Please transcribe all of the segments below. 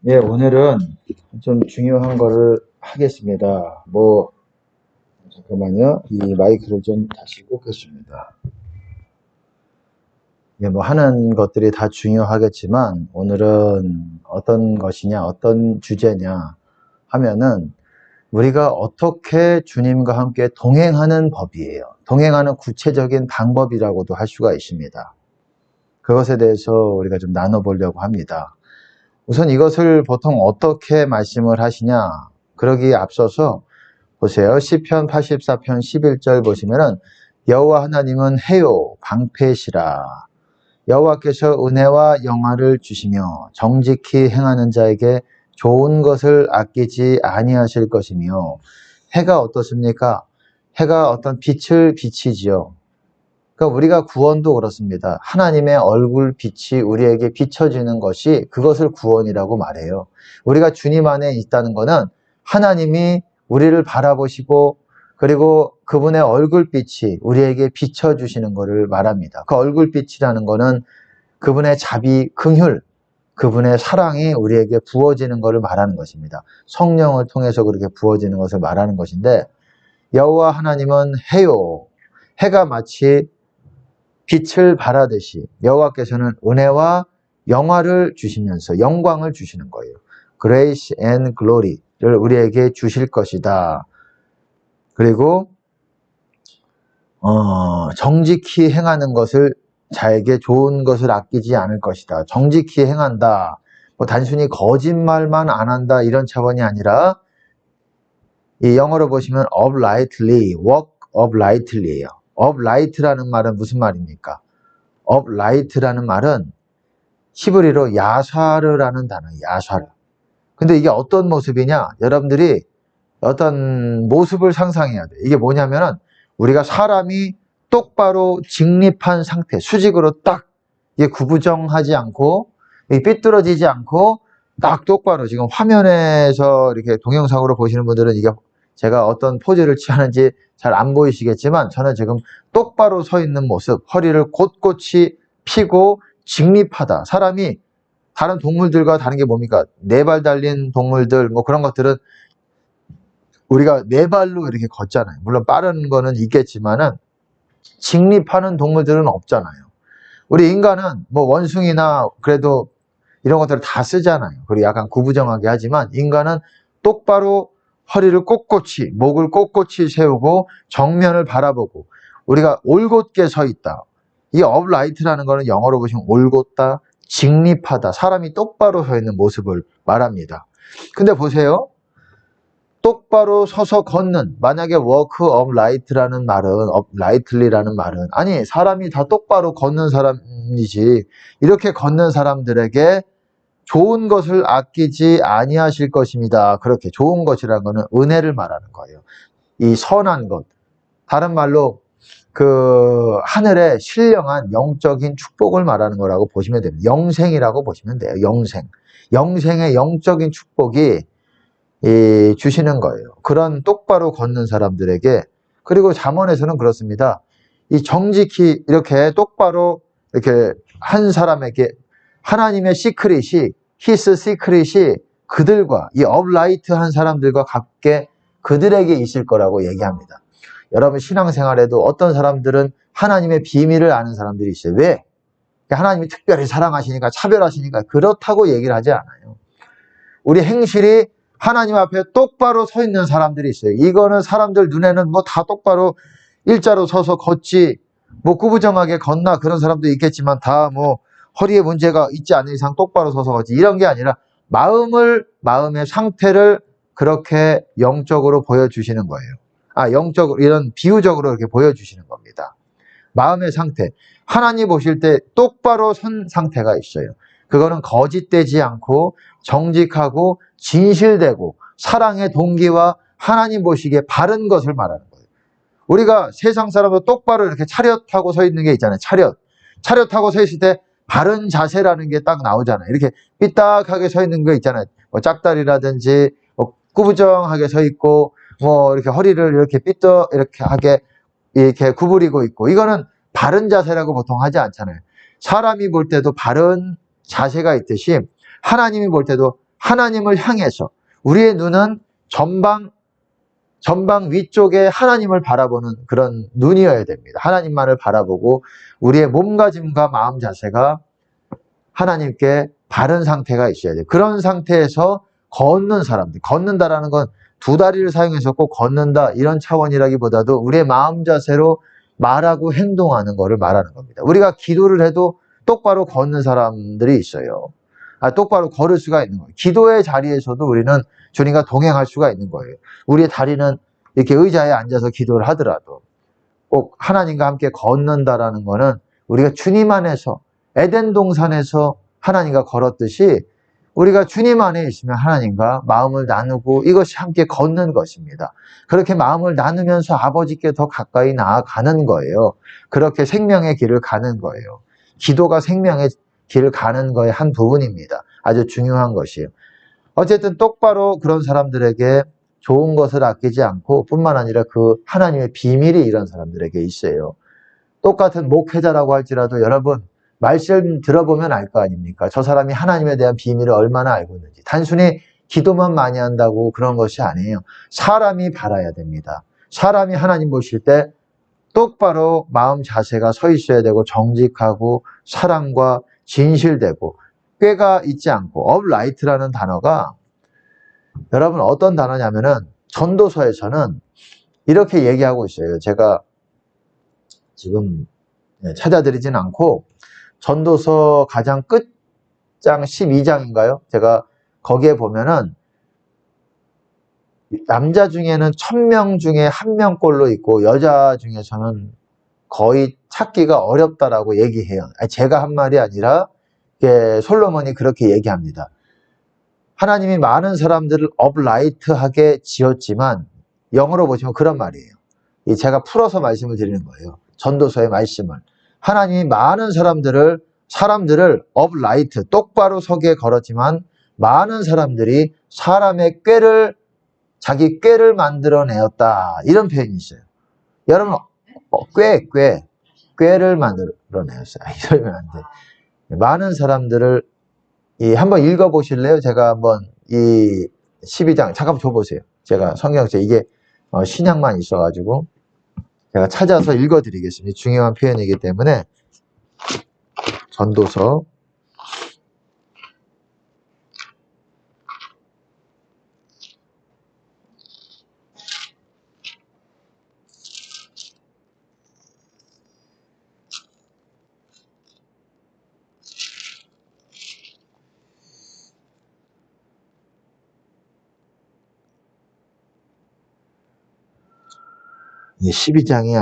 예, 오늘은 좀 중요한 거를 하겠습니다. 잠깐만요. 이 마이크를 좀 다시 꽂겠습니다. 예, 하는 것들이 다 중요하겠지만, 오늘은 어떤 것이냐, 어떤 주제냐 하면은, 우리가 어떻게 주님과 함께 동행하는 법이에요. 동행하는 구체적인 방법이라고도 할 수가 있습니다. 그것에 대해서 우리가 좀 나눠보려고 합니다. 우선 이것을 보통 어떻게 말씀을 하시냐, 그러기에 앞서서 보세요. 시편 84편 11절 보시면은 여호와 하나님은 해요 방패시라. 여호와께서 은혜와 영화를 주시며 정직히 행하는 자에게 좋은 것을 아끼지 아니하실 것이며. 해가 어떻습니까? 해가 어떤 빛을 비치지요. 그러니까 우리가 구원도 그렇습니다. 하나님의 얼굴 빛이 우리에게 비춰지는 것이 그것을 구원이라고 말해요. 우리가 주님 안에 있다는 것은 하나님이 우리를 바라보시고 그리고 그분의 얼굴빛이 우리에게 비춰주시는 것을 말합니다. 그 얼굴빛이라는 것은 그분의 자비, 긍휼, 그분의 사랑이 우리에게 부어지는 것을 말하는 것입니다. 성령을 통해서 그렇게 부어지는 것을 말하는 것인데, 여호와 하나님은 해요. 해가 마치 빛을 발하듯이 여호와께서는 은혜와 영화를 주시면서 영광을 주시는 거예요. Grace and Glory를 우리에게 주실 것이다. 그리고 정직히 행하는 것을, 자에게 좋은 것을 아끼지 않을 것이다. 정직히 행한다. 단순히 거짓말만 안 한다 이런 차원이 아니라, 이 영어로 보시면 uprightly, walk uprightly예요. upright라는 말은 무슨 말입니까? upright라는 말은 히브리로 야사르라는 단어예요. 야사르. 근데 이게 어떤 모습이냐? 여러분들이 어떤 모습을 상상해야 돼요. 이게 뭐냐면은 우리가 사람이 똑바로 직립한 상태, 수직으로 딱 이게 구부정하지 않고 삐뚤어지지 않고 딱 똑바로, 지금 화면에서 이렇게 동영상으로 보시는 분들은 이게 제가 어떤 포즈를 취하는지 잘 안 보이시겠지만, 저는 지금 똑바로 서 있는 모습, 허리를 곧곧이 펴고 직립하다. 사람이 다른 동물들과 다른 게 뭡니까? 네 발 달린 동물들, 그런 것들은 우리가 네 발로 이렇게 걷잖아요. 물론 빠른 거는 있겠지만은 직립하는 동물들은 없잖아요. 우리 인간은 원숭이나 그래도 이런 것들을 다 쓰잖아요. 그리고 약간 구부정하게 하지만 인간은 똑바로 허리를 꼿꼿이, 목을 꼿꼿이 세우고 정면을 바라보고 우리가 올곧게 서 있다. 이 upright라는 거는 영어로 보시면 올곧다, 직립하다, 사람이 똑바로 서 있는 모습을 말합니다. 근데 보세요. 똑바로 서서 걷는, 만약에 walk upright라는 말은, uprightly라는 말은, 아니 사람이 다 똑바로 걷는 사람이지, 이렇게 걷는 사람들에게 좋은 것을 아끼지 아니하실 것입니다. 그렇게 좋은 것이라는 것은 은혜를 말하는 거예요. 이 선한 것, 다른 말로 그 하늘의 신령한 영적인 축복을 말하는 거라고 보시면 됩니다. 영생이라고 보시면 돼요. 영생의 영적인 축복이 주시는 거예요. 그런 똑바로 걷는 사람들에게. 그리고 잠언에서는 그렇습니다. 이 정직히 이렇게 똑바로 이렇게 한 사람에게 하나님의 시크릿이, 히스 시크릿이 그들과, 이 업라이트한 사람들과 같게 그들에게 있을 거라고 얘기합니다. 여러분 신앙생활에도 어떤 사람들은 하나님의 비밀을 아는 사람들이 있어요. 왜? 하나님이 특별히 사랑하시니까, 차별하시니까 그렇다고 얘기를 하지 않아요. 우리 행실이 하나님 앞에 똑바로 서 있는 사람들이 있어요. 이거는 사람들 눈에는 다 똑바로 일자로 서서 걷지, 구부정하게 걷나 그런 사람도 있겠지만 다 허리에 문제가 있지 않은 이상 똑바로 서서 걷지, 이런 게 아니라 마음의 상태를 그렇게 영적으로 보여주시는 거예요. 영적으로, 이런 비유적으로 이렇게 보여주시는 겁니다. 마음의 상태. 하나님 보실 때 똑바로 선 상태가 있어요. 그거는 거짓되지 않고 정직하고 진실되고 사랑의 동기와 하나님 보시기에 바른 것을 말하는 거예요. 우리가 세상 사람도 똑바로 이렇게 차렷 타고 서 있는 게 있잖아요. 차렷 타고 서 있을 때 바른 자세라는 게 딱 나오잖아요. 이렇게 삐딱하게 서 있는 거 있잖아요. 짝다리라든지 꾸부정하게 서 있고 이렇게 허리를 이렇게 이렇게 하게 이렇게 구부리고 있고, 이거는 바른 자세라고 보통 하지 않잖아요. 사람이 볼 때도 바른 자세가 있듯이 하나님이 볼 때도 하나님을 향해서 우리의 눈은 전방 위쪽에 하나님을 바라보는 그런 눈이어야 됩니다. 하나님만을 바라보고 우리의 몸가짐과 마음 자세가 하나님께 바른 상태가 있어야 돼요. 그런 상태에서 걷는 사람들, 걷는다라는 건 두 다리를 사용해서 꼭 걷는다 이런 차원이라기보다도 우리의 마음 자세로 말하고 행동하는 것을 말하는 겁니다. 우리가 기도를 해도 똑바로 걷는 사람들이 있어요. 똑바로 걸을 수가 있는 거예요. 기도의 자리에서도 우리는 주님과 동행할 수가 있는 거예요. 우리의 다리는 이렇게 의자에 앉아서 기도를 하더라도 꼭 하나님과 함께 걷는다라는 거는 우리가 주님 안에서 에덴 동산에서 하나님과 걸었듯이 우리가 주님 안에 있으면 하나님과 마음을 나누고 이것이 함께 걷는 것입니다. 그렇게 마음을 나누면서 아버지께 더 가까이 나아가는 거예요. 그렇게 생명의 길을 가는 거예요. 기도가 생명의 길을 가는 거의 한 부분입니다. 아주 중요한 것이에요. 어쨌든 똑바로 그런 사람들에게 좋은 것을 아끼지 않고 뿐만 아니라 그 하나님의 비밀이 이런 사람들에게 있어요. 똑같은 목회자라고 할지라도 여러분 말씀 들어보면 알 거 아닙니까? 저 사람이 하나님에 대한 비밀을 얼마나 알고 있는지. 단순히 기도만 많이 한다고 그런 것이 아니에요. 사람이 바라야 됩니다. 사람이 하나님 보실 때 똑바로 마음 자세가 서 있어야 되고 정직하고 사랑과 진실되고 꾀가 있지 않고 업라이트라는 단어가 여러분 어떤 단어냐면은 전도서에서는 이렇게 얘기하고 있어요. 제가 지금 찾아드리진 않고 전도서 가장 끝장 12장인가요? 제가 거기에 보면은 남자 중에는 1000명 중에 1명꼴로 있고 여자 중에서는 거의 찾기가 어렵다라고 얘기해요. 제가 한 말이 아니라 솔로몬이 그렇게 얘기합니다. 하나님이 많은 사람들을 업라이트하게 지었지만 영어로 보시면 그런 말이에요. 제가 풀어서 말씀을 드리는 거예요. 전도서의 말씀을. 하나님이 많은 사람들을 업라이트, 똑바로 서게 걸었지만 많은 사람들이 사람의 자기 꾀를 만들어내었다. 이런 표현이 있어요. 여러분, 꾀를 만들어내었어요. 이러면 안 돼. 많은 사람들을 한번 읽어보실래요? 제가 한번 이 12장 잠깐 줘보세요. 제가 성경책 이게 신약만 있어가지고 제가 찾아서 읽어드리겠습니다. 중요한 표현이기 때문에 전도서 12장이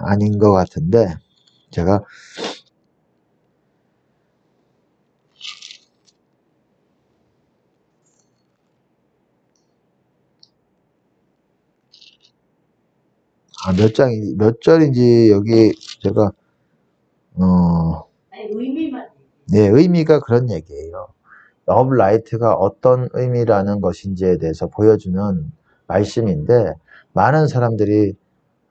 아닌 것 같은데 제가 몇 절인지 여기 제가 의미만. 네, 의미가 그런 얘기예요. 업라이트가 어떤 의미라는 것인지에 대해서 보여주는 말씀인데 많은 사람들이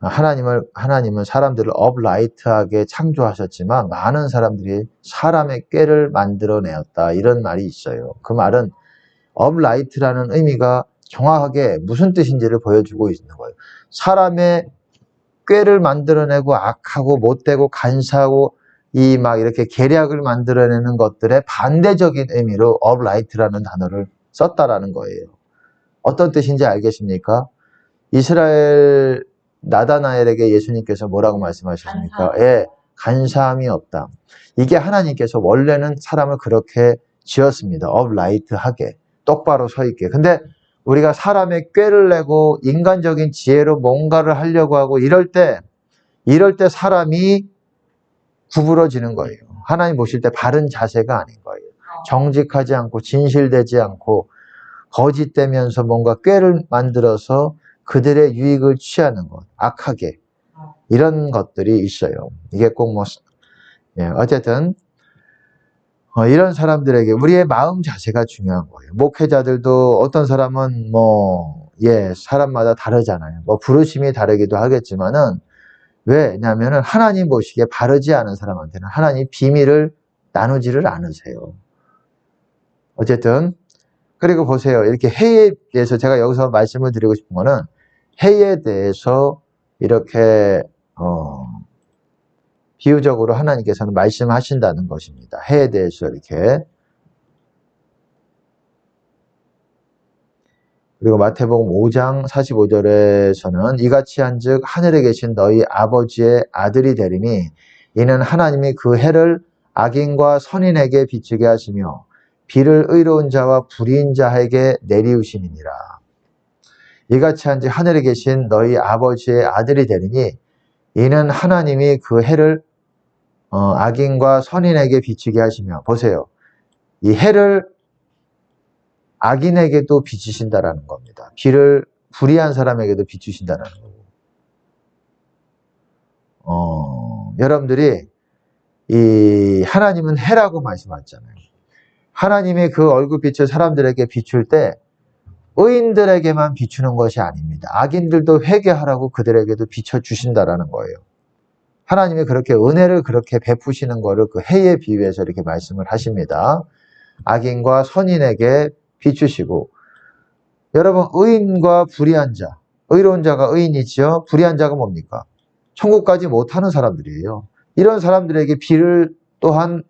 하나님은 사람들을 업라이트하게 창조하셨지만 많은 사람들이 사람의 꾀를 만들어내었다. 이런 말이 있어요. 그 말은 업라이트라는 의미가 정확하게 무슨 뜻인지를 보여주고 있는 거예요. 사람의 꾀를 만들어내고 악하고 못되고 간사하고 막 이렇게 계략을 만들어내는 것들의 반대적인 의미로 업라이트라는 단어를 썼다라는 거예요. 어떤 뜻인지 알겠습니까? 이스라엘 나다나엘에게 예수님께서 뭐라고 말씀하셨습니까? 예, 간사함이 없다. 이게 하나님께서 원래는 사람을 그렇게 지었습니다. 업라이트하게, 똑바로 서 있게. 근데 우리가 사람의 꾀를 내고 인간적인 지혜로 뭔가를 하려고 하고 이럴 때 사람이 구부러지는 거예요. 하나님 보실 때 바른 자세가 아닌 거예요. 정직하지 않고 진실되지 않고 거짓되면서 뭔가 꾀를 만들어서 그들의 유익을 취하는 것, 악하게 이런 것들이 있어요. 이게 꼭 어쨌든 이런 사람들에게 우리의 마음 자세가 중요한 거예요. 목회자들도 어떤 사람은 사람마다 다르잖아요. 부르심이 다르기도 하겠지만은 왜냐하면은 하나님 보시기에 바르지 않은 사람한테는 하나님 비밀을 나누지를 않으세요. 어쨌든 그리고 보세요. 이렇게 해에 대해서 제가 여기서 말씀을 드리고 싶은 거는 해에 대해서 이렇게 비유적으로 하나님께서는 말씀하신다는 것입니다. 해에 대해서 이렇게. 그리고 마태복음 5장 45절에서는 이같이 한즉 하늘에 계신 너희 아버지의 아들이 되리니 이는 하나님이 그 해를 악인과 선인에게 비추게 하시며 비를 의로운 자와 불의인 자에게 내리우심이니라. 이같이 한즉 하늘에 계신 너희 아버지의 아들이 되리니 이는 하나님이 그 해를 악인과 선인에게 비추게 하시며, 보세요. 이 해를 악인에게도 비추신다라는 겁니다. 비를 불의한 사람에게도 비추신다라는 거고. 여러분들이 이 하나님은 해라고 말씀하셨잖아요. 하나님이 그 얼굴빛을 사람들에게 비출 때 의인들에게만 비추는 것이 아닙니다. 악인들도 회개하라고 그들에게도 비춰주신다라는 거예요. 하나님이 그렇게 은혜를 그렇게 베푸시는 거를 그 해에 비유해서 이렇게 말씀을 하십니다. 악인과 선인에게 비추시고, 여러분 의인과 불의한 자, 의로운 자가 의인이지요. 불의한 자가 뭡니까? 천국까지 못하는 사람들이에요. 이런 사람들에게 비를 또한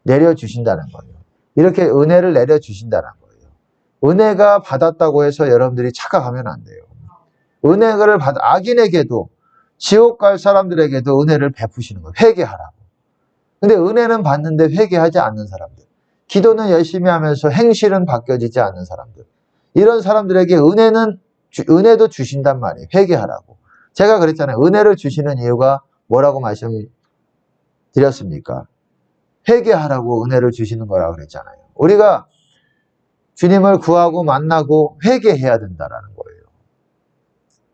내려주신다는 거예요. 이렇게 은혜를 내려주신다는 거예요. 은혜가 받았다고 해서 여러분들이 착각하면 안 돼요. 은혜를 받아 악인에게도 지옥 갈 사람들에게도 은혜를 베푸시는 거예요. 회개하라고. 근데 은혜는 받는데 회개하지 않는 사람들, 기도는 열심히 하면서 행실은 바뀌어지지 않는 사람들, 이런 사람들에게 은혜도 주신단 말이에요. 회개하라고. 제가 그랬잖아요. 은혜를 주시는 이유가 뭐라고 말씀드렸습니까? 회개하라고 은혜를 주시는 거라고 그랬잖아요. 우리가 주님을 구하고 만나고 회개해야 된다라는 거예요.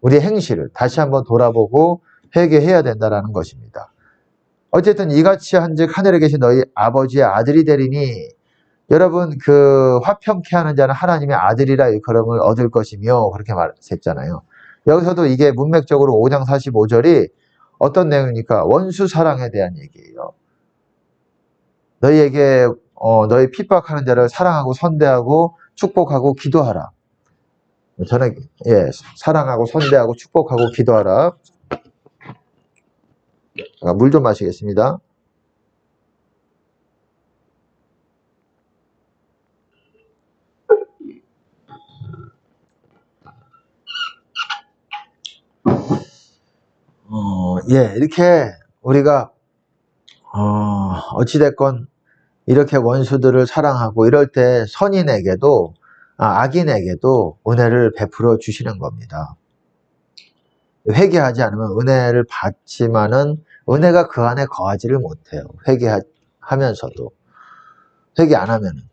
우리의 행실을 다시 한번 돌아보고 회개해야 된다라는 것입니다. 어쨌든 이같이 한즉 하늘에 계신 너희 아버지의 아들이 되리니, 여러분 그 화평케 하는 자는 하나님의 아들이라 일컬음을 얻을 것이며 그렇게 말했잖아요. 여기서도 이게 문맥적으로 5장 45절이 어떤 내용입니까? 원수 사랑에 대한 얘기예요. 너희에게 너희 핍박하는 자를 사랑하고 선대하고 축복하고 기도하라. 저는 사랑하고 선대하고 축복하고 기도하라. 물 좀 마시겠습니다. 이렇게 우리가 어찌됐건 이렇게 원수들을 사랑하고 이럴 때 선인에게도 악인에게도 은혜를 베풀어 주시는 겁니다. 회개하지 않으면 은혜를 받지만은 은혜가 그 안에 거하지를 못해요. 회개하면서도. 회개 안 하면은.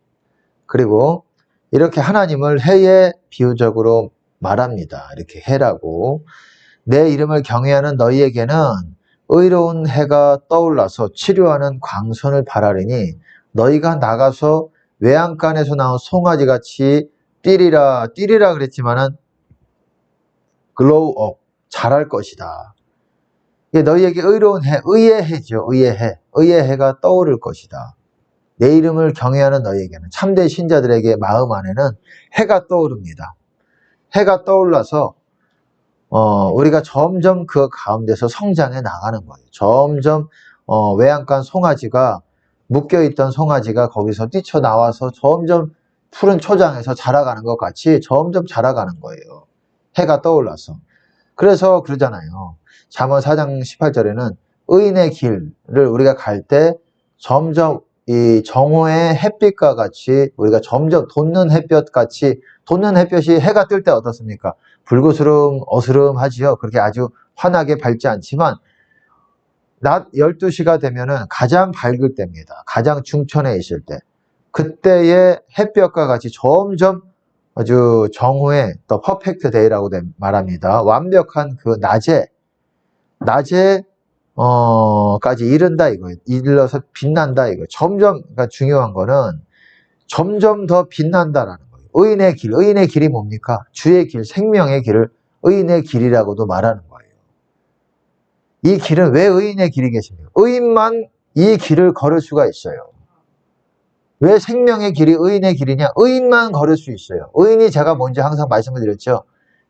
그리고 이렇게 하나님을 해에 비유적으로 말합니다. 이렇게 해라고. 내 이름을 경외하는 너희에게는 의로운 해가 떠올라서 치료하는 광선을 발하리니 너희가 나가서 외양간에서 나온 송아지같이 뛰리라 그랬지만은 글로우 업, 자랄 것이다. 너희에게 의로운 해, 의의 해죠. 의의 해가 떠오를 것이다. 내 이름을 경외하는 너희에게는, 참된 신자들에게 마음 안에는 해가 떠오릅니다. 해가 떠올라서 우리가 점점 그 가운데서 성장해 나가는 거예요. 점점 외양간 송아지가, 묶여있던 송아지가 거기서 뛰쳐나와서 점점 푸른 초장에서 자라가는 것 같이 점점 자라가는 거예요. 해가 떠올라서. 그래서 그러잖아요. 잠언 4장 18절에는 의인의 길을 우리가 갈 때 점점 이 정오의 햇빛과 같이 우리가 점점 돋는 햇볕이 해가 뜰 때 어떻습니까? 어스름하지요. 그렇게 아주 환하게 밝지 않지만 낮 12시가 되면은 가장 밝을 때입니다. 가장 중천에 있을 때. 그때의 햇볕과 같이 점점 아주 정오의 더 퍼펙트 데이라고 말합니다. 완벽한 그 낮에까지 이른다 이거예요. 이르러서 빛난다 이거예요. 그러니까 중요한 거는 점점 더 빛난다라는 거예요. 의인의 길이 뭡니까? 주의 길, 생명의 길을 의인의 길이라고도 말하는 거예요. 이 길은 왜 의인의 길이 계십니까? 의인만 이 길을 걸을 수가 있어요. 왜 생명의 길이 의인의 길이냐? 의인만 걸을 수 있어요. 의인이 제가 먼저 항상 말씀을 드렸죠.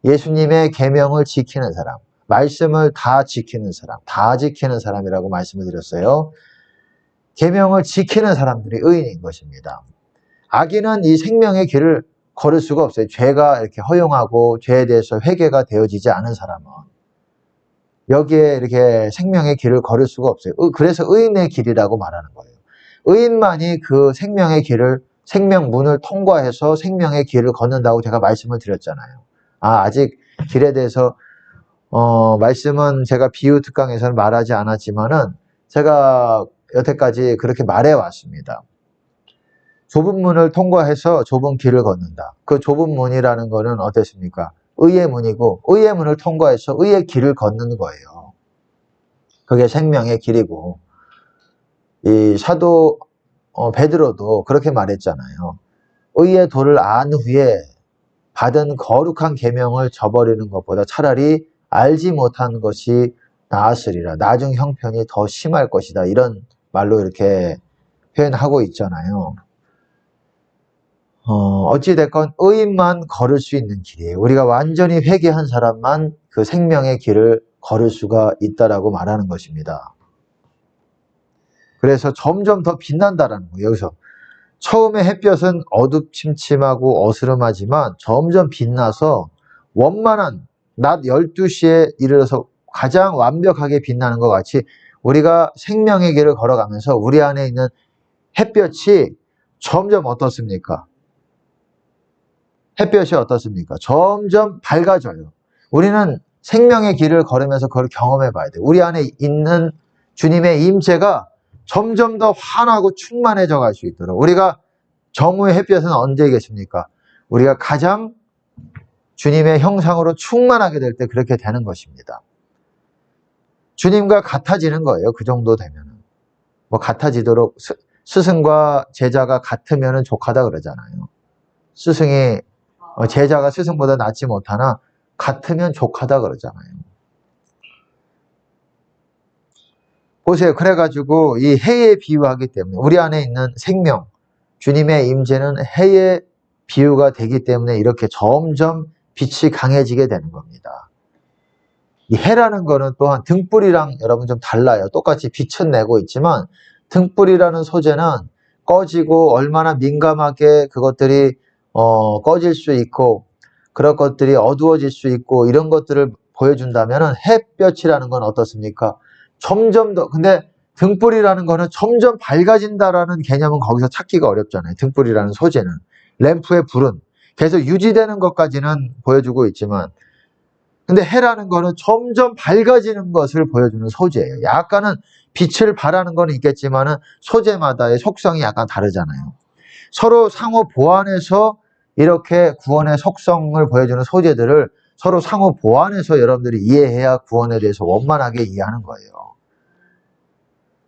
예수님의 계명을 지키는 사람, 말씀을 다 지키는 사람, 다 지키는 사람이라고 말씀을 드렸어요. 계명을 지키는 사람들이 의인인 것입니다. 악인은 이 생명의 길을 걸을 수가 없어요. 죄가 이렇게 허용하고 죄에 대해서 회개가 되어지지 않은 사람은 여기에 이렇게 생명의 길을 걸을 수가 없어요. 그래서 의인의 길이라고 말하는 거예요. 의인만이 그 생명의 길을, 생명문을 통과해서 생명의 길을 걷는다고 제가 말씀을 드렸잖아요. 아직 길에 대해서 말씀은 제가 비유 특강에서는 말하지 않았지만은 제가 여태까지 그렇게 말해 왔습니다. 좁은 문을 통과해서 좁은 길을 걷는다. 그 좁은 문이라는 거는 어땠습니까? 의의 문이고, 의의 문을 통과해서 의의 길을 걷는 거예요. 그게 생명의 길이고, 이 사도 베드로도 그렇게 말했잖아요. 의의 도를 안 후에 받은 거룩한 계명을 저버리는 것보다 차라리 알지 못한 것이 나았으리라. 나중 형편이 더 심할 것이다. 이런 말로 이렇게 표현하고 있잖아요. 어찌됐건 의인만 걸을 수 있는 길이에요. 우리가 완전히 회개한 사람만 그 생명의 길을 걸을 수가 있다라고 말하는 것입니다. 그래서 점점 더 빛난다라는 거예요. 여기서 처음에 햇볕은 어둡침침하고 어스름하지만 점점 빛나서 원만한 낮 12시에 이르러서 가장 완벽하게 빛나는 것 같이 우리가 생명의 길을 걸어가면서 우리 안에 있는 햇볕이 점점 어떻습니까? 햇볕이 어떻습니까? 점점 밝아져요. 우리는 생명의 길을 걸으면서 그걸 경험해 봐야 돼요. 우리 안에 있는 주님의 임재가 점점 더 환하고 충만해져 갈 수 있도록. 우리가 정오의 햇볕은 언제겠습니까? 우리가 가장 주님의 형상으로 충만하게 될 때 그렇게 되는 것입니다. 주님과 같아지는 거예요. 그 정도 되면은. 뭐 같아지도록 스승과 제자가 같으면은 족하다 그러잖아요. 스승이 제자가 스승보다 낫지 못하나 같으면 족하다 그러잖아요. 보세요. 그래가지고 이 해에 비유하기 때문에 우리 안에 있는 생명, 주님의 임재는 해의 비유가 되기 때문에 이렇게 점점 빛이 강해지게 되는 겁니다. 이 해라는 거는 또한 등불이랑 여러분 좀 달라요. 똑같이 빛은 내고 있지만 등불이라는 소재는 꺼지고 얼마나 민감하게 그것들이 꺼질 수 있고 그런 것들이 어두워질 수 있고 이런 것들을 보여준다면 햇볕이라는 건 어떻습니까? 점점 더, 근데 등불이라는 거는 점점 밝아진다라는 개념은 거기서 찾기가 어렵잖아요. 등불이라는 소재는. 램프의 불은 계속 유지되는 것까지는 보여주고 있지만 근데 해라는 거는 점점 밝아지는 것을 보여주는 소재예요. 약간은 빛을 발하는 건 있겠지만은 소재마다의 속성이 약간 다르잖아요. 서로 상호 보완해서 이렇게 구원의 속성을 보여주는 소재들을 서로 상호 보완해서 여러분들이 이해해야 구원에 대해서 원만하게 이해하는 거예요.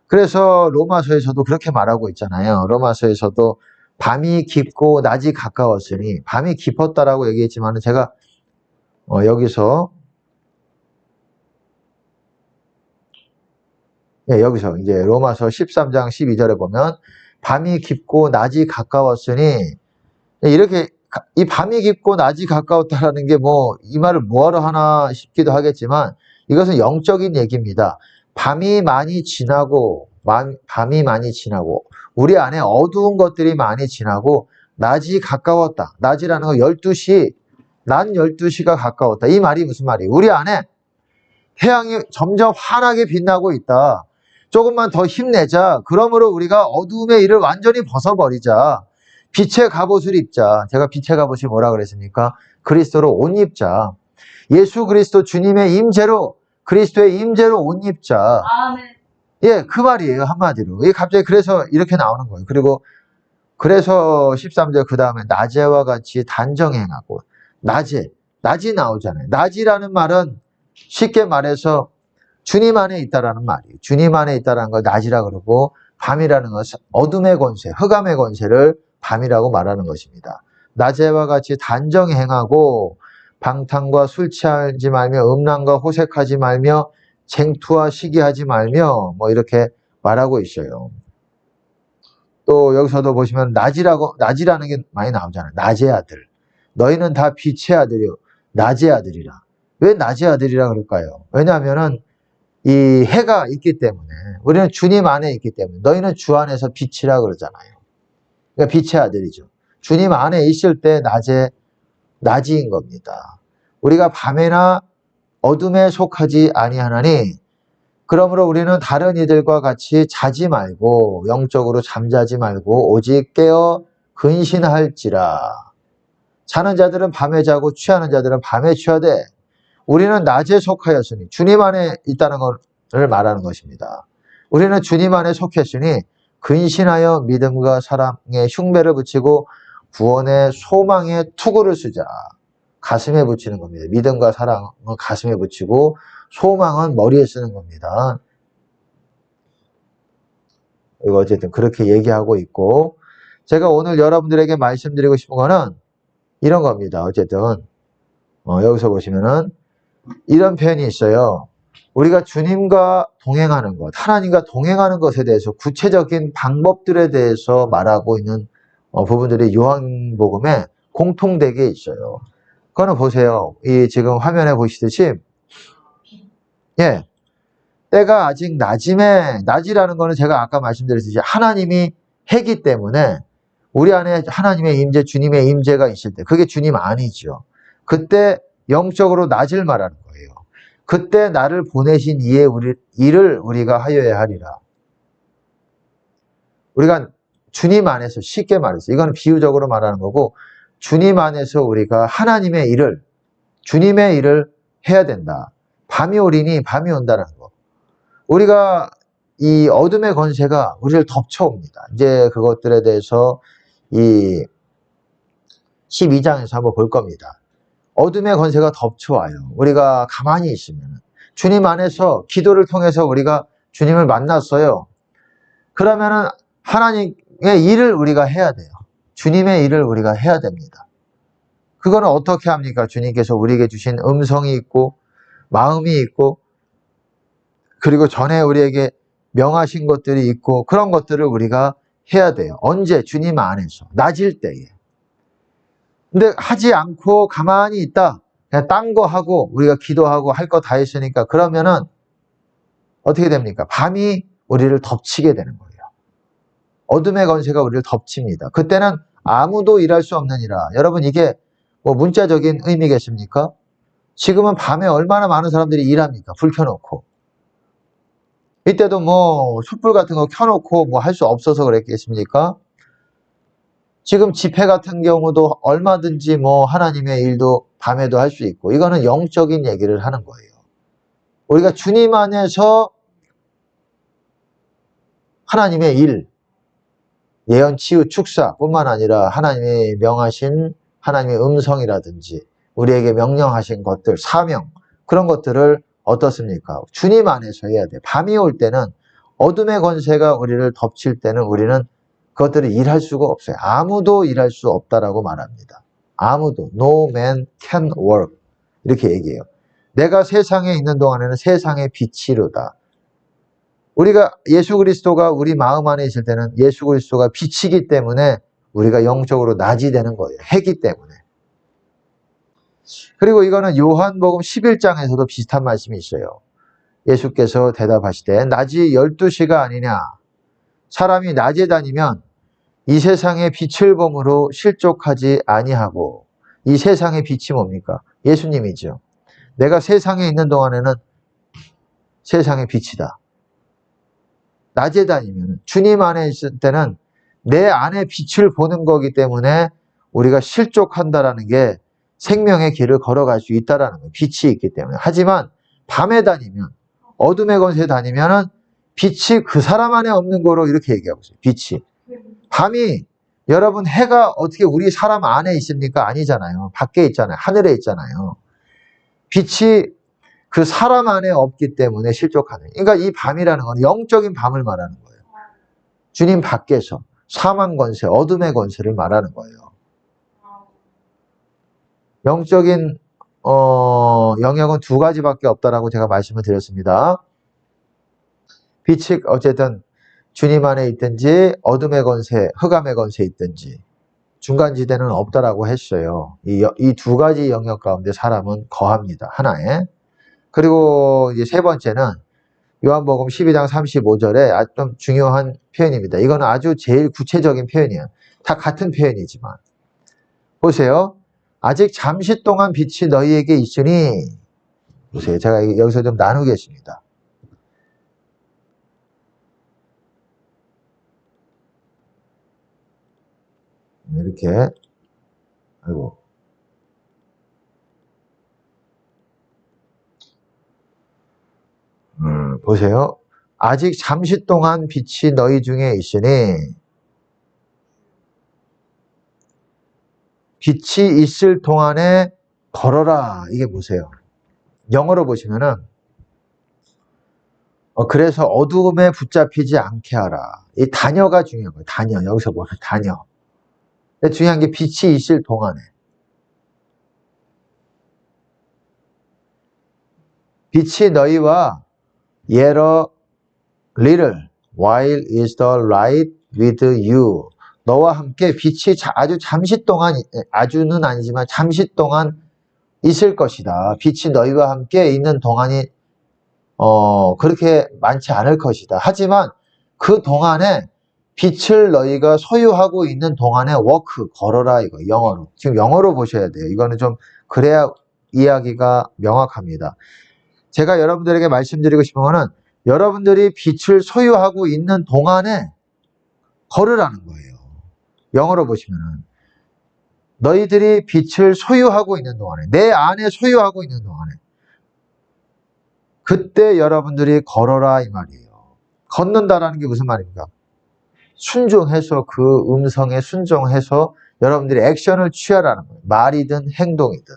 그래서 로마서에서도 그렇게 말하고 있잖아요. 로마서에서도 밤이 깊고 낮이 가까웠으니 밤이 깊었다라고 얘기했지만 제가 여기서 여기서 이제 로마서 13장 12절에 보면 밤이 깊고 낮이 가까웠으니 이렇게 이 밤이 깊고 낮이 가까웠다라는 게 뭐 이 말을 뭐하러 하나 싶기도 하겠지만 이것은 영적인 얘기입니다. 밤이 많이 지나고 우리 안에 어두운 것들이 많이 지나고 낮이 가까웠다. 낮이라는 거 12시, 낮 12시가 가까웠다. 이 말이 무슨 말이에요? 우리 안에 태양이 점점 환하게 빛나고 있다. 조금만 더 힘내자. 그러므로 우리가 어두움의 일을 완전히 벗어버리자. 빛의 갑옷을 입자. 제가 빛의 갑옷이 뭐라 그랬습니까? 그리스도로 옷 입자. 예수 그리스도 주님의 임재로 그리스도의 임재로 옷 입자. 아멘. 예, 그 말이에요. 한마디로. 이게 갑자기 그래서 이렇게 나오는 거예요. 그리고 그래서 13절 그 다음에 낮에와 같이 단정행하고 낮이 나오잖아요. 낮이라는 말은 쉽게 말해서 주님 안에 있다라는 말이에요. 주님 안에 있다라는 걸 낮이라 그러고 밤이라는 것은 어둠의 권세, 흑암의 권세를 밤이라고 말하는 것입니다. 낮에와 같이 단정히 행하고 방탕과 술 취하지 말며 음란과 호색하지 말며 쟁투와 시기하지 말며 뭐 이렇게 말하고 있어요. 또 여기서도 보시면 낮이라는 게 많이 나오잖아요. 낮의 아들. 너희는 다 빛의 아들이요. 낮의 아들이라. 왜 낮의 아들이라 그럴까요? 왜냐하면은 이 해가 있기 때문에, 우리는 주님 안에 있기 때문에, 너희는 주 안에서 빛이라 그러잖아요. 그러니까 빛의 아들이죠. 주님 안에 있을 때 낮이인 겁니다. 우리가 밤에나 어둠에 속하지 아니하나니, 그러므로 우리는 다른 이들과 같이 자지 말고 영적으로 잠자지 말고 오직 깨어 근신할지라. 자는 자들은 밤에 자고 취하는 자들은 밤에 취하되 우리는 낮에 속하였으니, 주님 안에 있다는 것을 말하는 것입니다. 우리는 주님 안에 속했으니 근신하여 믿음과 사랑의 흉배를 붙이고 구원의 소망의 투구를 쓰자. 가슴에 붙이는 겁니다. 믿음과 사랑은 가슴에 붙이고 소망은 머리에 쓰는 겁니다. 이거 어쨌든 그렇게 얘기하고 있고, 제가 오늘 여러분들에게 말씀드리고 싶은 거는 이런 겁니다. 어쨌든 여기서 보시면은 이런 표현이 있어요. 우리가 주님과 동행하는 것, 하나님과 동행하는 것에 대해서 구체적인 방법들에 대해서 말하고 있는 부분들이 요한복음에 공통되게 있어요. 그거는 보세요. 이 지금 화면에 보시듯이, 예, 때가 아직 낮이라는 거는 제가 아까 말씀드렸듯이 하나님이 해기 때문에 우리 안에 하나님의 임재, 주님의 임재가 있을 때, 그게 주님 안이죠. 그때 영적으로 낮을 말하는 거예요. 그때 나를 보내신 이의 일을 우리가 하여야 하리라. 우리가 주님 안에서, 쉽게 말해서 이건 비유적으로 말하는 거고, 주님 안에서 우리가 하나님의 일을, 주님의 일을 해야 된다. 밤이 오리니 밤이 온다는 거. 우리가 이 어둠의 권세가 우리를 덮쳐옵니다. 이제 그것들에 대해서 이 12장에서 한번 볼 겁니다. 어둠의 권세가 덮쳐와요. 우리가 가만히 있으면. 주님 안에서 기도를 통해서 우리가 주님을 만났어요. 그러면은 하나님의 일을 우리가 해야 돼요. 주님의 일을 우리가 해야 됩니다. 그거는 어떻게 합니까? 주님께서 우리에게 주신 음성이 있고 마음이 있고, 그리고 전에 우리에게 명하신 것들이 있고, 그런 것들을 우리가 해야 돼요. 언제? 주님 안에서. 낮일 때에. 근데 하지 않고 가만히 있다. 그냥 딴 거 하고 우리가 기도하고 할 거 다 했으니까, 그러면은 어떻게 됩니까? 밤이 우리를 덮치게 되는 거예요. 어둠의 권세가 우리를 덮칩니다. 그때는 아무도 일할 수 없느니라. 여러분, 이게 뭐 문자적인 의미겠습니까? 지금은 밤에 얼마나 많은 사람들이 일합니까? 불 켜놓고. 이때도 뭐 촛불 같은 거 켜놓고 뭐 할 수 없어서 그랬겠습니까? 지금 집회 같은 경우도 얼마든지 뭐 하나님의 일도 밤에도 할 수 있고, 이거는 영적인 얘기를 하는 거예요. 우리가 주님 안에서 하나님의 일, 예언, 치유, 축사 뿐만 아니라 하나님의 명하신 하나님의 음성이라든지 우리에게 명령하신 것들, 사명, 그런 것들을 어떻습니까? 주님 안에서 해야 돼. 밤이 올 때는, 어둠의 권세가 우리를 덮칠 때는 우리는 그것들을 일할 수가 없어요. 아무도 일할 수 없다라고 말합니다. 아무도. No man can work. 이렇게 얘기해요. 내가 세상에 있는 동안에는 세상의 빛이로다. 우리가 예수 그리스도가 우리 마음 안에 있을 때는 예수 그리스도가 빛이기 때문에 우리가 영적으로 낮이 되는 거예요. 해기 때문에. 그리고 이거는 요한복음 11장에서도 비슷한 말씀이 있어요. 예수께서 대답하시되 낮이 12시가 아니냐. 사람이 낮에 다니면 이 세상의 빛을 범으로 실족하지 아니하고. 이 세상의 빛이 뭡니까? 예수님이죠. 내가 세상에 있는 동안에는 세상의 빛이다. 낮에 다니면, 주님 안에 있을 때는 내 안에 빛을 보는 거기 때문에 우리가 실족한다라는 게 생명의 길을 걸어갈 수 있다라는 거예요. 빛이 있기 때문에. 하지만 밤에 다니면, 어둠의 권세에 다니면은 빛이 그 사람 안에 없는 거로 이렇게 얘기하고 있어요. 빛이. 밤이, 여러분, 해가 어떻게 우리 사람 안에 있습니까? 아니잖아요. 밖에 있잖아요. 하늘에 있잖아요. 빛이 그 사람 안에 없기 때문에 실족하는. 그러니까 이 밤이라는 건 영적인 밤을 말하는 거예요. 주님 밖에서 사망 권세, 어둠의 권세를 말하는 거예요. 영적인 영역은 두 가지밖에 없다라고 제가 말씀을 드렸습니다. 빛이 어쨌든 주님 안에 있든지 어둠의 권세, 흑암의 권세 있든지 중간지대는 없다라고 했어요. 이 두 가지 영역 가운데 사람은 거합니다. 하나에. 그리고 이제 세 번째는 요한복음 12장 35절에 아주 좀 중요한 표현입니다. 이거는 아주 제일 구체적인 표현이에요. 다 같은 표현이지만. 보세요. 아직 잠시 동안 빛이 너희에게 있으니, 보세요. 제가 여기서 좀 나누겠습니다. 이렇게, 아이고. 보세요. 아직 잠시 동안 빛이 너희 중에 있으니, 빛이 있을 동안에 걸어라. 이게 보세요. 영어로 보시면은, 그래서 어두움에 붙잡히지 않게 하라. 이 단어가 중요한 거예요. 단어. 여기서 보면 단어. 중요한 게 빛이 있을 동안에. 빛이 너희와 yet little while is the light with you. 너와 함께 빛이 아주 잠시 동안, 아주는 아니지만 잠시 동안 있을 것이다. 빛이 너희와 함께 있는 동안이 그렇게 많지 않을 것이다. 하지만 그 동안에 빛을 너희가 소유하고 있는 동안에 워크, 걸어라 이거 영어로. 지금 영어로 보셔야 돼요. 이거는 좀 그래야 이야기가 명확합니다. 제가 여러분들에게 말씀드리고 싶은 거는 여러분들이 빛을 소유하고 있는 동안에 걸으라는 거예요. 영어로 보시면은 너희들이 빛을 소유하고 있는 동안에, 내 안에 소유하고 있는 동안에 그때 여러분들이 걸어라 이 말이에요. 걷는다라는 게 무슨 말입니까? 순종해서 그 음성에 순종해서 여러분들이 액션을 취하라는 거예요. 말이든 행동이든.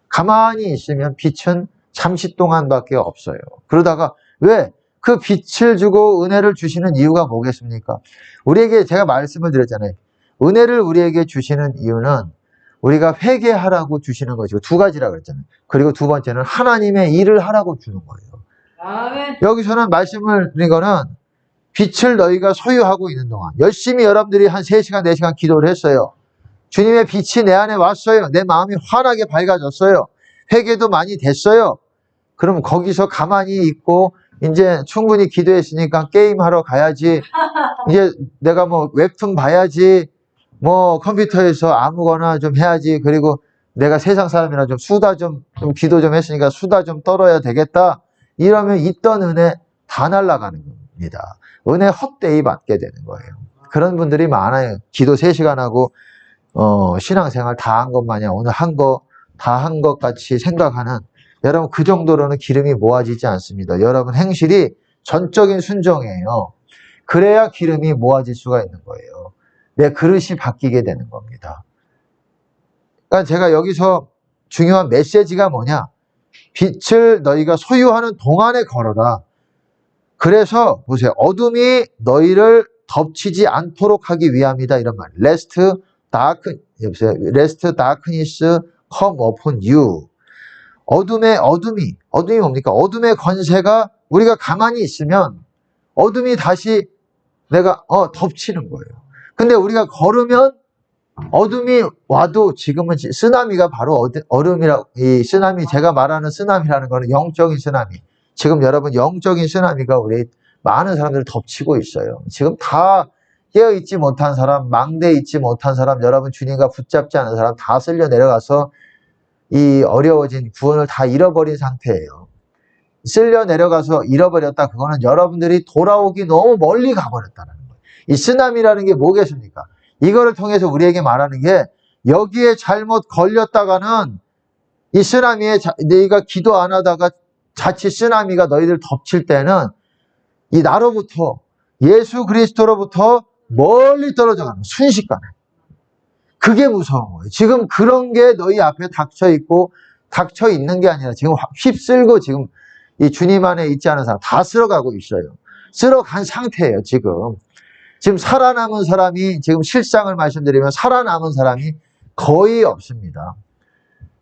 가만히 있으면 빛은 잠시 동안밖에 없어요. 그러다가 왜? 그 빛을 주고 은혜를 주시는 이유가 뭐겠습니까? 우리에게 제가 말씀을 드렸잖아요. 은혜를 우리에게 주시는 이유는 우리가 회개하라고 주시는 것이고 두 가지라고 그랬잖아요. 그리고 두 번째는 하나님의 일을 하라고 주는 거예요. 아멘. 여기서는 말씀을 드린 거는 빛을 너희가 소유하고 있는 동안 열심히 여러분들이 한 3시간, 4시간 기도를 했어요. 주님의 빛이 내 안에 왔어요. 내 마음이 환하게 밝아졌어요. 회개도 많이 됐어요. 그럼 거기서 가만히 있고 이제 충분히 기도했으니까 게임하러 가야지. 이제 내가 뭐 웹툰 봐야지. 뭐 컴퓨터에서 아무거나 좀 해야지. 그리고 내가 세상 사람이라 좀 수다 좀 기도 좀 했으니까 수다 좀 떨어야 되겠다. 이러면 있던 은혜 다 날아가는 겁니다. 은혜 헛되이 받게 되는 거예요. 그런 분들이 많아요. 기도 3시간 하고 신앙생활 다 한 것 마냥 오늘 한 거 다 한 것 같이 생각하는 여러분 그 정도로는 기름이 모아지지 않습니다. 여러분 행실이 전적인 순종이에요. 그래야 기름이 모아질 수가 있는 거예요. 내 그릇이 바뀌게 되는 겁니다. 그러니까 제가 여기서 중요한 메시지가 뭐냐? 빛을 너희가 소유하는 동안에 걸어라. 그래서 보세요. 어둠이 너희를 덮치지 않도록 하기 위함이다. 이런 말. Lest darkness come upon you. 어둠이 뭡니까? 어둠의 권세가 우리가 가만히 있으면 어둠이 다시 내가 덮치는 거예요. 근데 우리가 걸으면 어둠이 와도 지금은 쓰나미가 바로 이 쓰나미, 제가 말하는 쓰나미라는 거는 영적인 쓰나미. 지금 여러분 영적인 쓰나미가 우리 많은 사람들을 덮치고 있어요. 지금 다 깨어있지 못한 사람, 망대에 있지 못한 사람, 여러분 주님과 붙잡지 않은 사람 다 쓸려 내려가서 이 어려워진 구원을 다 잃어버린 상태예요. 쓸려 내려가서 잃어버렸다. 그거는 여러분들이 돌아오기 너무 멀리 가버렸다는 거예요. 이 쓰나미라는 게 뭐겠습니까? 이거를 통해서 우리에게 말하는 게 여기에 잘못 걸렸다가는 이 쓰나미에 너희가 기도 안 하다가 자칫 쓰나미가 너희들 덮칠 때는 이 나로부터 예수 그리스도로부터 멀리 떨어져 가는 순식간에. 그게 무서운 거예요. 지금 그런 게 너희 앞에 닥쳐 있는 게 아니라 지금 휩쓸고 지금 이 주님 안에 있지 않은 사람 다 쓸어가고 있어요. 쓸어간 상태예요, 지금. 지금 살아남은 사람이, 지금 실상을 말씀드리면 살아남은 사람이 거의 없습니다.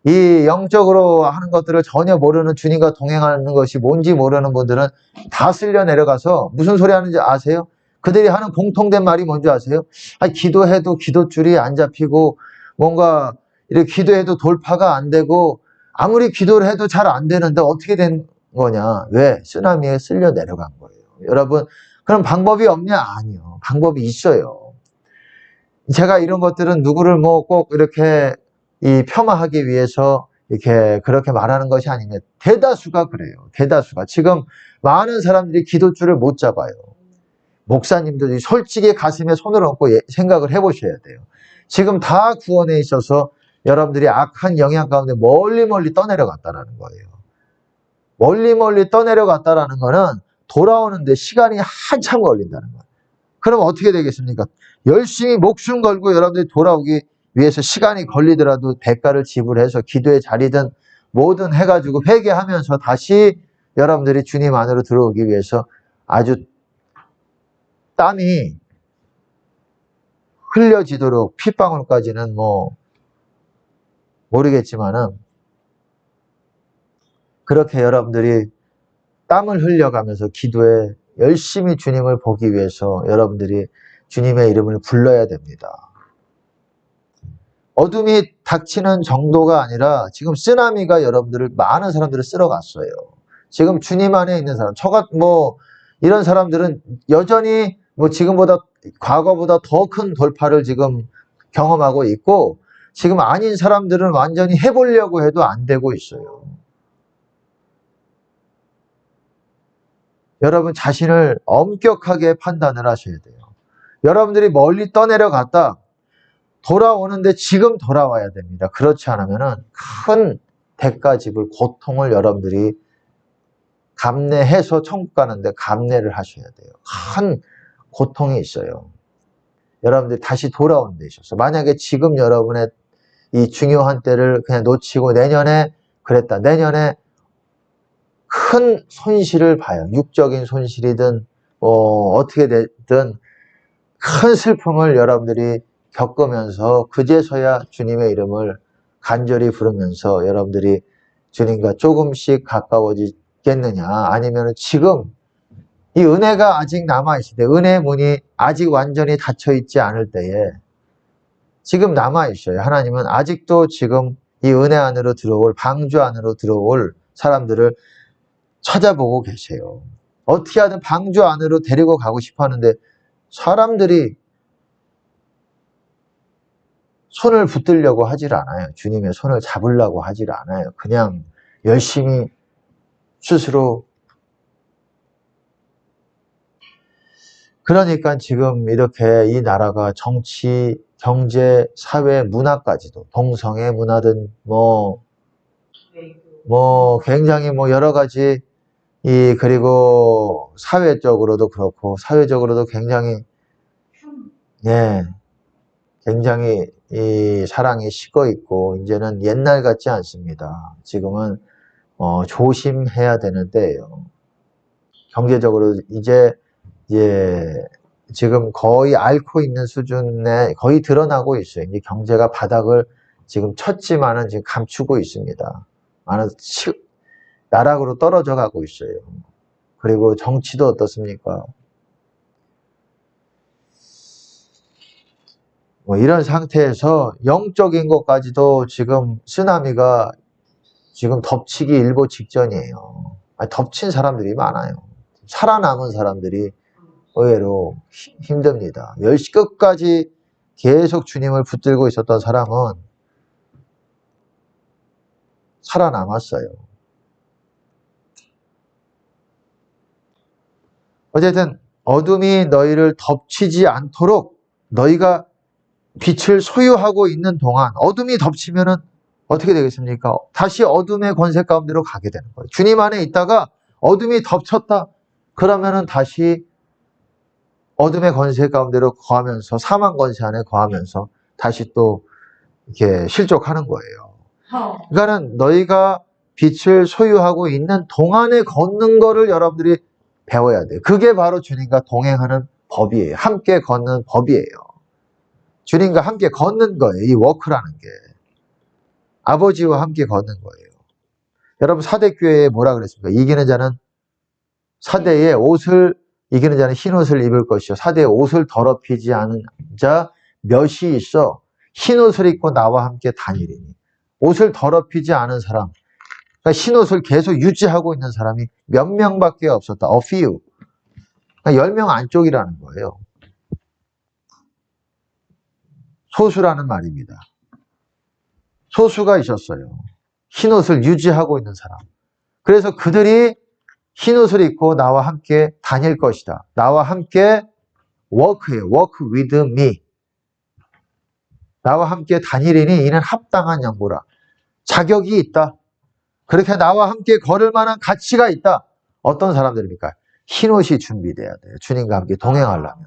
이 영적으로 하는 것들을 전혀 모르는 주님과 동행하는 것이 뭔지 모르는 분들은 다 쓸려 내려가서 무슨 소리 하는지 아세요? 그들이 하는 공통된 말이 뭔지 아세요? 아니, 기도해도 기도줄이 안 잡히고 뭔가 이렇게 기도해도 돌파가 안 되고 아무리 기도를 해도 잘 안 되는데 어떻게 된 거냐? 왜? 쓰나미에 쓸려 내려간 거예요. 여러분, 그럼 방법이 없냐? 아니요. 방법이 있어요. 제가 이런 것들은 누구를 뭐 꼭 이렇게 폄하하기 위해서 이렇게 그렇게 말하는 것이 아니면 대다수가 그래요. 대다수가. 지금 많은 사람들이 기도줄을 못 잡아요. 목사님들이 솔직히 가슴에 손을 얹고 생각을 해보셔야 돼요. 지금 다 구원에 있어서 여러분들이 악한 영향 가운데 멀리 떠내려갔다라는 거예요. 멀리 떠내려갔다라는 거는 돌아오는데 시간이 한참 걸린다는 거예요. 그럼 어떻게 되겠습니까? 열심히 목숨 걸고 여러분들이 돌아오기 위해서 시간이 걸리더라도 대가를 지불해서 기도의 자리든 뭐든 해가지고 회개하면서 다시 여러분들이 주님 안으로 들어오기 위해서 아주 땀이 흘려지도록 핏방울까지는 뭐 모르겠지만은 그렇게 여러분들이 땀을 흘려가면서 기도에 열심히 주님을 보기 위해서 여러분들이 주님의 이름을 불러야 됩니다. 어둠이 닥치는 정도가 아니라 지금 쓰나미가 여러분들을 많은 사람들을 쓸어갔어요. 지금 주님 안에 있는 사람, 이런 사람들은 여전히 지금보다 과거보다 더 큰 돌파를 지금 경험하고 있고 지금 아닌 사람들은 완전히 해보려고 해도 안 되고 있어요. 여러분 자신을 엄격하게 판단을 하셔야 돼요. 여러분들이 멀리 떠내려갔다 돌아오는데 지금 돌아와야 됩니다. 그렇지 않으면 큰 대가 지불 고통을 여러분들이 감내해서 천국 가는데 감내를 하셔야 돼요. 큰 고통이 있어요. 여러분들이 다시 돌아오는 데 있어서 만약에 지금 여러분의 이 중요한 때를 그냥 놓치고 내년에 그랬다. 내년에 큰 손실을 봐요. 육적인 손실이든 어떻게 됐든 큰 슬픔을 여러분들이 겪으면서 그제서야 주님의 이름을 간절히 부르면서 여러분들이 주님과 조금씩 가까워지겠느냐 아니면 지금 이 은혜가 아직 남아있을 때 은혜의 문이 아직 완전히 닫혀있지 않을 때에 지금 남아있어요. 하나님은 아직도 지금 이 은혜 안으로 들어올 방주 안으로 들어올 사람들을 찾아보고 계세요. 어떻게 하든 방주 안으로 데리고 가고 싶어 하는데 사람들이 손을 붙들려고 하질 않아요. 주님의 손을 잡으려고 하질 않아요. 그냥 열심히 스스로. 그러니까 지금 이렇게 이 나라가 정치, 경제, 사회, 문화까지도 동성애 문화든 굉장히 여러 가지 그리고 사회적으로도 그렇고 사회적으로도 굉장히 굉장히 이 사랑이 식어 있고 이제는 옛날 같지 않습니다. 지금은 조심해야 되는 때예요. 경제적으로 이제 지금 거의 앓고 있는 수준에 거의 드러나고 있어요. 이제 경제가 바닥을 지금 쳤지만은 지금 감추고 있습니다. 나락으로 떨어져 가고 있어요. 그리고 정치도 어떻습니까? 이런 상태에서 영적인 것까지도 지금 쓰나미가 지금 덮치기 일보 직전이에요. 덮친 사람들이 많아요. 살아남은 사람들이 의외로 힘듭니다. 끝까지 계속 주님을 붙들고 있었던 사람은 살아남았어요. 어쨌든 어둠이 너희를 덮치지 않도록 너희가 빛을 소유하고 있는 동안 어둠이 덮치면은 어떻게 되겠습니까? 다시 어둠의 권세 가운데로 가게 되는 거예요. 주님 안에 있다가 어둠이 덮쳤다. 그러면은 다시 어둠의 권세 가운데로 거하면서 사망 권세 안에 거하면서 다시 또 이렇게 실족하는 거예요. 그러니까는 너희가 빛을 소유하고 있는 동안에 걷는 거를 여러분들이 배워야 돼요. 그게 바로 주님과 동행하는 법이에요. 함께 걷는 법이에요. 주님과 함께 걷는 거예요. 이 워크라는 게. 아버지와 함께 걷는 거예요. 여러분 사대교회에 뭐라 그랬습니까? 이기는 자는 사대의 옷을 이기는 자는 흰 옷을 입을 것이요 사대에 옷을 더럽히지 않은 자 몇이 있어 흰 옷을 입고 나와 함께 다니리니. 옷을 더럽히지 않은 사람, 그러니까 흰 옷을 계속 유지하고 있는 사람이 몇 명밖에 없었다. A few. 그러니까 10명 안쪽이라는 거예요. 소수라는 말입니다. 소수가 있었어요. 흰 옷을 유지하고 있는 사람. 그래서 그들이 흰 옷을 입고 나와 함께 다닐 것이다. 나와 함께 work해요. work with me. 나와 함께 다니리니 이는 합당한 연고라. 자격이 있다. 그렇게 나와 함께 걸을 만한 가치가 있다. 어떤 사람들입니까? 흰 옷이 준비돼야 돼요. 주님과 함께 동행하려면.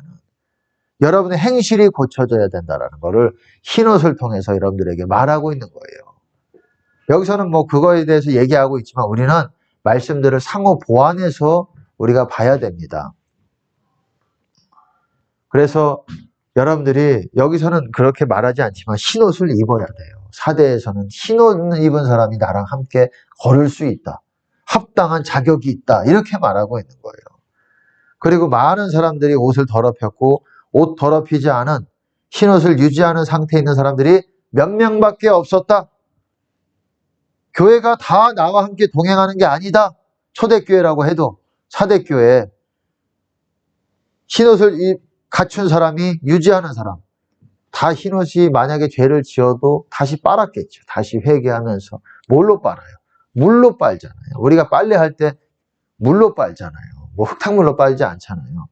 여러분의 행실이 고쳐져야 된다는 것을 흰 옷을 통해서 여러분들에게 말하고 있는 거예요. 여기서는 뭐 그거에 대해서 얘기하고 있지만 우리는 말씀들을 상호 보완해서 우리가 봐야 됩니다. 그래서 여러분들이 여기서는 그렇게 말하지 않지만 흰 옷을 입어야 돼요. 사대에서는 흰 옷 입은 사람이 나랑 함께 걸을 수 있다. 합당한 자격이 있다. 이렇게 말하고 있는 거예요. 그리고 많은 사람들이 옷을 더럽혔고 옷 더럽히지 않은 흰 옷을 유지하는 상태에 있는 사람들이 몇 명밖에 없었다. 교회가 다 나와 함께 동행하는 게 아니다. 초대교회라고 해도 사대교회 흰 옷을 갖춘 사람이 유지하는 사람 다 흰 옷이 만약에 죄를 지어도 다시 빨았겠죠. 다시 회개하면서. 뭘로 빨아요? 물로 빨잖아요. 우리가 빨래할 때 물로 빨잖아요. 뭐 흙탕물로 빨지 않잖아요.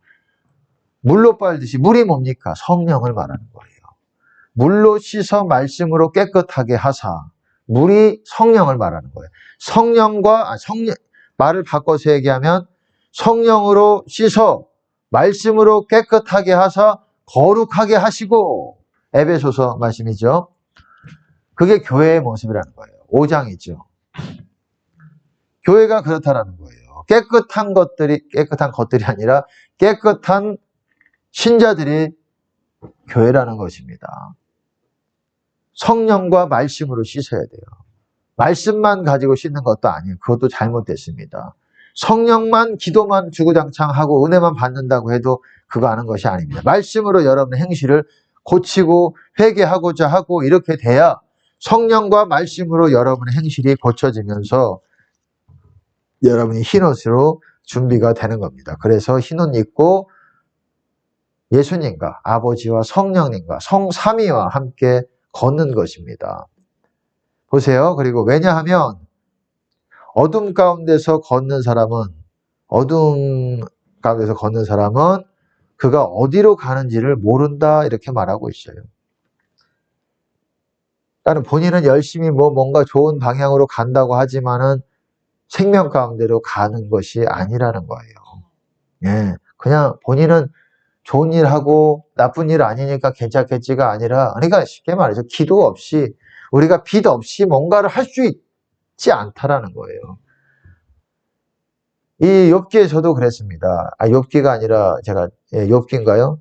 물로 빨듯이 물이 뭡니까? 성령을 말하는 거예요. 물로 씻어 말씀으로 깨끗하게 하사. 물이 성령을 말하는 거예요. 말을 바꿔서 얘기하면 성령으로 씻어 말씀으로 깨끗하게 하사 거룩하게 하시고. 에베소서 말씀이죠. 그게 교회의 모습이라는 거예요. 5장이죠. 교회가 그렇다라는 거예요. 깨끗한 것들이 아니라 깨끗한 신자들이 교회라는 것입니다. 성령과 말씀으로 씻어야 돼요. 말씀만 가지고 씻는 것도 아니에요. 그것도 잘못됐습니다. 성령만 기도만 주구장창 하고 은혜만 받는다고 해도 그거 하는 것이 아닙니다. 말씀으로 여러분의 행실을 고치고 회개하고자 하고 이렇게 돼야 성령과 말씀으로 여러분의 행실이 고쳐지면서 여러분이 흰옷으로 준비가 되는 겁니다. 그래서 흰옷 입고 예수님과 아버지와 성령님과 성삼위와 함께 걷는 것입니다. 보세요. 그리고 왜냐하면 어둠 가운데서 걷는 사람은 그가 어디로 가는지를 모른다 이렇게 말하고 있어요. 그러니까 본인은 열심히 뭔가 좋은 방향으로 간다고 하지만은 생명 가운데로 가는 것이 아니라는 거예요. 예, 그냥 본인은 좋은 일 하고 나쁜 일 아니니까 괜찮겠지가 아니라, 그러니까 쉽게 말해서 기도 없이 우리가 빛 없이 뭔가를 할 수 있지 않다라는 거예요. 이 욥기에서도 그랬습니다. 욥기가 아니라 욥기인가요?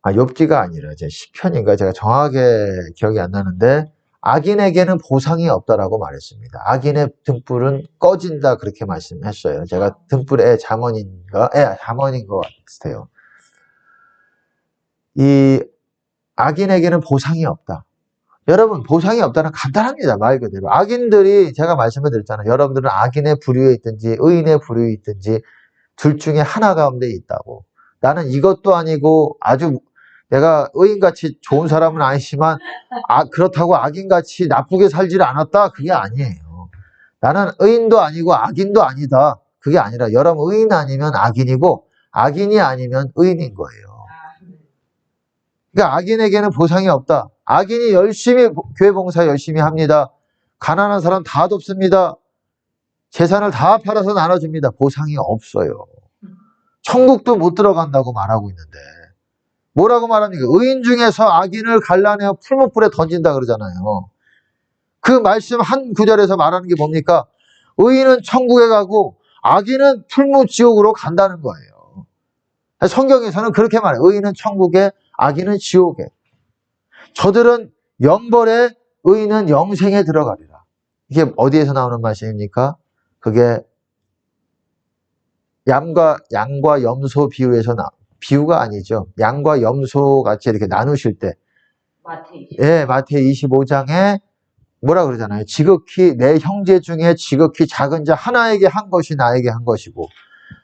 욥기가 아니라 시편인가 제가 정확하게 기억이 안 나는데 악인에게는 보상이 없다라고 말했습니다. 악인의 등불은 꺼진다 그렇게 말씀했어요. 제가 등불의 잠언인 것 같아요. 이 악인에게는 보상이 없다. 여러분 보상이 없다는 간단합니다. 말 그대로. 악인들이 제가 말씀을 드렸잖아요. 여러분들은 악인의 부류에 있든지 의인의 부류에 있든지 둘 중에 하나 가운데 있다고. 나는 이것도 아니고 아주 내가 의인같이 좋은 사람은 아니지만 그렇다고 악인같이 나쁘게 살지를 않았다. 그게 아니에요. 나는 의인도 아니고 악인도 아니다. 그게 아니라 여러분 의인 아니면 악인이고 악인이 아니면 의인인 거예요. 그러니까 악인에게는 보상이 없다. 악인이 열심히 교회 봉사 열심히 합니다. 가난한 사람 다 돕습니다. 재산을 다 팔아서 나눠줍니다. 보상이 없어요. 천국도 못 들어간다고 말하고 있는데 뭐라고 말합니까? 의인 중에서 악인을 갈라내어 풀무불에 던진다 그러잖아요. 그 말씀 한 구절에서 말하는 게 뭡니까? 의인은 천국에 가고 악인은 풀무지옥으로 간다는 거예요. 성경에서는 그렇게 말해요. 의인은 천국에, 악인은 지옥에. 저들은 영벌에, 의인은 영생에 들어가리라. 이게 어디에서 나오는 말씀입니까? 그게 양과 염소 비유에서 비유가 아니죠. 양과 염소 같이 이렇게 나누실 때, 예, 마태복음 25장에 뭐라 그러잖아요. 지극히 내 형제 중에 지극히 작은 자 하나에게 한 것이 나에게 한 것이고,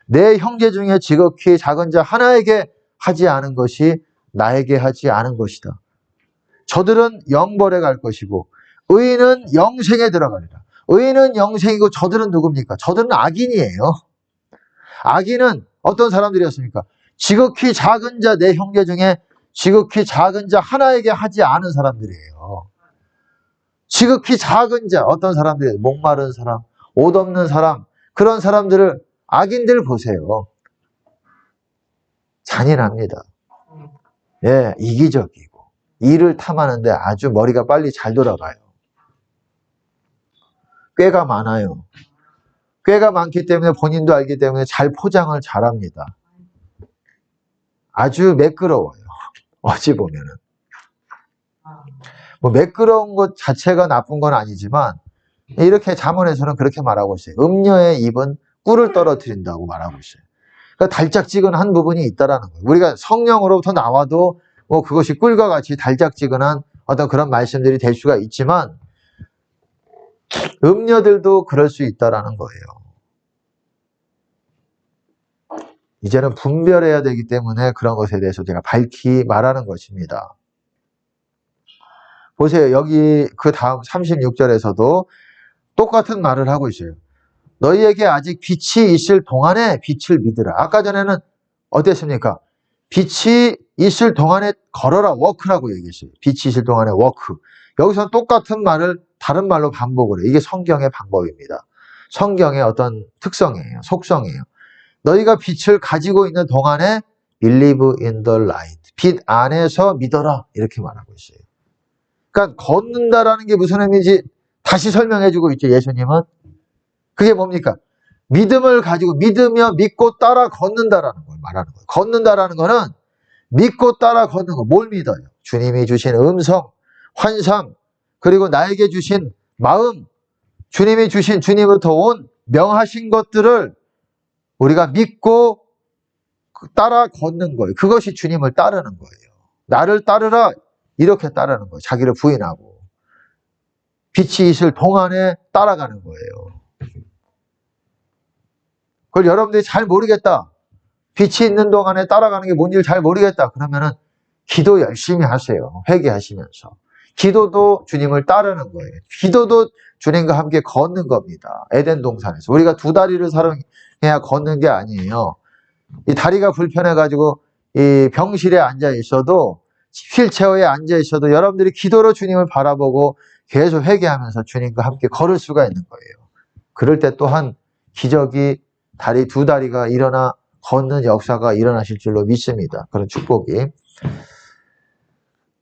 내 형제 중에 지극히 작은 자 하나에게 하지 않은 것이 나에게 하지 않은 것이다. 저들은 영벌에 갈 것이고 의인은 영생에 들어가리라. 의인은 영생이고 저들은 누굽니까? 저들은 악인이에요. 악인은 어떤 사람들이었습니까? 지극히 작은 자, 내 형제 중에 지극히 작은 자 하나에게 하지 않은 사람들이에요. 지극히 작은 자, 어떤 사람들이에요? 목마른 사람, 옷 없는 사람, 그런 사람들을, 악인들 보세요. 잔인합니다. 예, 이기적이고 일을 탐하는데 아주 머리가 빨리 잘 돌아가요. 꾀가 많아요. 꾀가 많기 때문에 본인도 알기 때문에 잘 포장을 잘합니다. 아주 매끄러워요. 어찌 보면은. 뭐 매끄러운 것 자체가 나쁜 건 아니지만 이렇게 잠언에서는 그렇게 말하고 있어요. 음녀의 입은 꿀을 떨어뜨린다고 말하고 있어요. 그러니까 달짝지근한 부분이 있다라는 거예요. 우리가 성령으로부터 나와도 뭐 그것이 꿀과 같이 달짝지근한 어떤 그런 말씀들이 될 수가 있지만 음녀들도 그럴 수 있다라는 거예요. 이제는 분별해야 되기 때문에 그런 것에 대해서 제가 밝히 말하는 것입니다. 보세요. 여기 그 다음 36절에서도 똑같은 말을 하고 있어요. 너희에게 아직 빛이 있을 동안에 빛을 믿으라. 아까 전에는 어땠습니까? 빛이 있을 동안에 걸어라. 워크라고 얘기했어요. 빛이 있을 동안에 워크. 여기서는 똑같은 말을 다른 말로 반복을 해요. 이게 성경의 방법입니다. 성경의 어떤 특성이에요. 속성이에요. 너희가 빛을 가지고 있는 동안에 believe in the light. 빛 안에서 믿어라. 이렇게 말하고 있어요. 그러니까 걷는다라는 게 무슨 의미인지 다시 설명해 주고 있죠. 예수님은. 그게 뭡니까? 믿음을 가지고 믿으며 믿고 따라 걷는다라는 걸 말하는 거예요. 걷는다라는 거는 믿고 따라 걷는 거. 뭘 믿어요? 주님이 주신 음성, 환상, 그리고 나에게 주신 마음, 주님이 주신 주님으로부터 온 명하신 것들을 우리가 믿고 따라 걷는 거예요. 그것이 주님을 따르는 거예요. 나를 따르라 이렇게 따르는 거예요. 자기를 부인하고 빛이 있을 동안에 따라가는 거예요. 그걸 여러분들이 잘 모르겠다. 빛이 있는 동안에 따라가는 게 뭔지를 잘 모르겠다. 그러면은 기도 열심히 하세요. 회개하시면서. 기도도 주님을 따르는 거예요. 기도도 주님과 함께 걷는 겁니다. 에덴 동산에서. 우리가 두 다리를 사용해야 걷는 게 아니에요. 이 다리가 불편해가지고 이 병실에 앉아 있어도 휠체어에 앉아 있어도 여러분들이 기도로 주님을 바라보고 계속 회개하면서 주님과 함께 걸을 수가 있는 거예요. 그럴 때 또한 기적이 두 다리가 일어나 걷는 역사가 일어나실 줄로 믿습니다. 그런 축복이.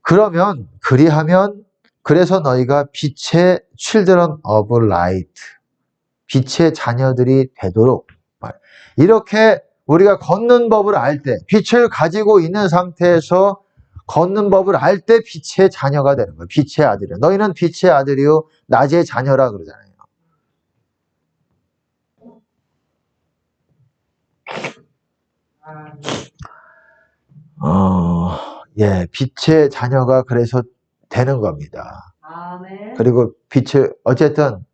그리하면 그래서 너희가 빛의 children of light, 빛의 자녀들이 되도록, 이렇게 우리가 걷는 법을 알 때, 빛을 가지고 있는 상태에서 걷는 법을 알 때 빛의 자녀가 되는 거예요. 빛의 아들이요. 너희는 빛의 아들이요 낮의 자녀라 그러잖아요. 예, 빛의 자녀가 그래서 되는 겁니다. 아멘. 그리고 빛을 어쨌든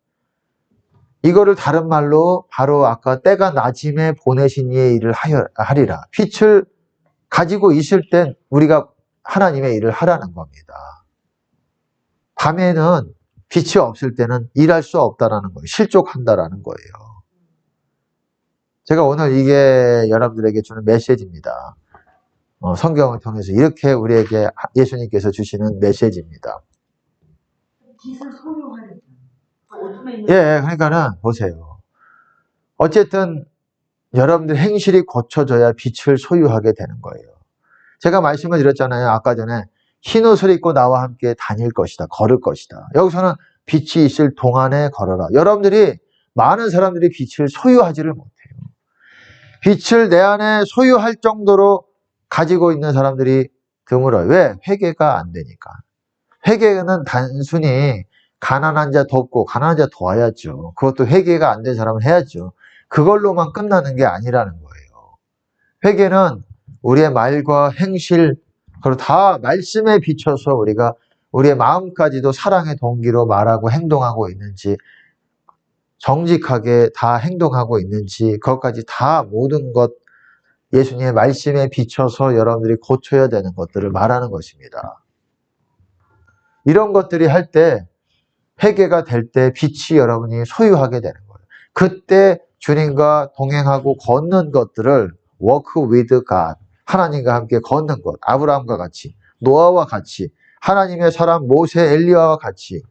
이거를 다른 말로 바로 아까 때가 낮임에 보내신 이의 일을 하리라. 빛을 가지고 있을 땐 우리가 하나님의 일을 하라는 겁니다. 밤에는 빛이 없을 때는 일할 수 없다라는 거예요. 실족한다라는 거예요. 제가 오늘 이게 여러분들에게 주는 메시지입니다. 성경을 통해서 이렇게 우리에게 예수님께서 주시는 메시지입니다. 빛을 소유하려면 예, 그러니까는 보세요. 어쨌든 여러분들 행실이 고쳐져야 빛을 소유하게 되는 거예요. 제가 말씀을 드렸잖아요. 아까 전에 흰 옷을 입고 나와 함께 다닐 것이다. 걸을 것이다. 여기서는 빛이 있을 동안에 걸어라. 여러분들이 많은 사람들이 빛을 소유하지를 못해요. 빛을 내 안에 소유할 정도로 가지고 있는 사람들이 드물어요. 왜? 회개가 안 되니까. 회개는 단순히 가난한 자 돕고 가난한 자 도와야죠. 그것도 회개가 안 된 사람은 해야죠. 그걸로만 끝나는 게 아니라는 거예요. 회개는 우리의 말과 행실, 그리고 다 말씀에 비춰서 우리가 우리의 마음까지도 사랑의 동기로 말하고 행동하고 있는지, 정직하게 다 행동하고 있는지, 그것까지 다 모든 것 예수님의 말씀에 비춰서 여러분들이 고쳐야 되는 것들을 말하는 것입니다. 이런 것들이 할 때, 회개가 될 때 빛이 여러분이 소유하게 되는 거예요. 그때 주님과 동행하고 걷는 것들을 walk with God, 하나님과 함께 걷는 것, 아브라함과 같이, 노아와 같이, 하나님의 사람 모세, 엘리야와 같이,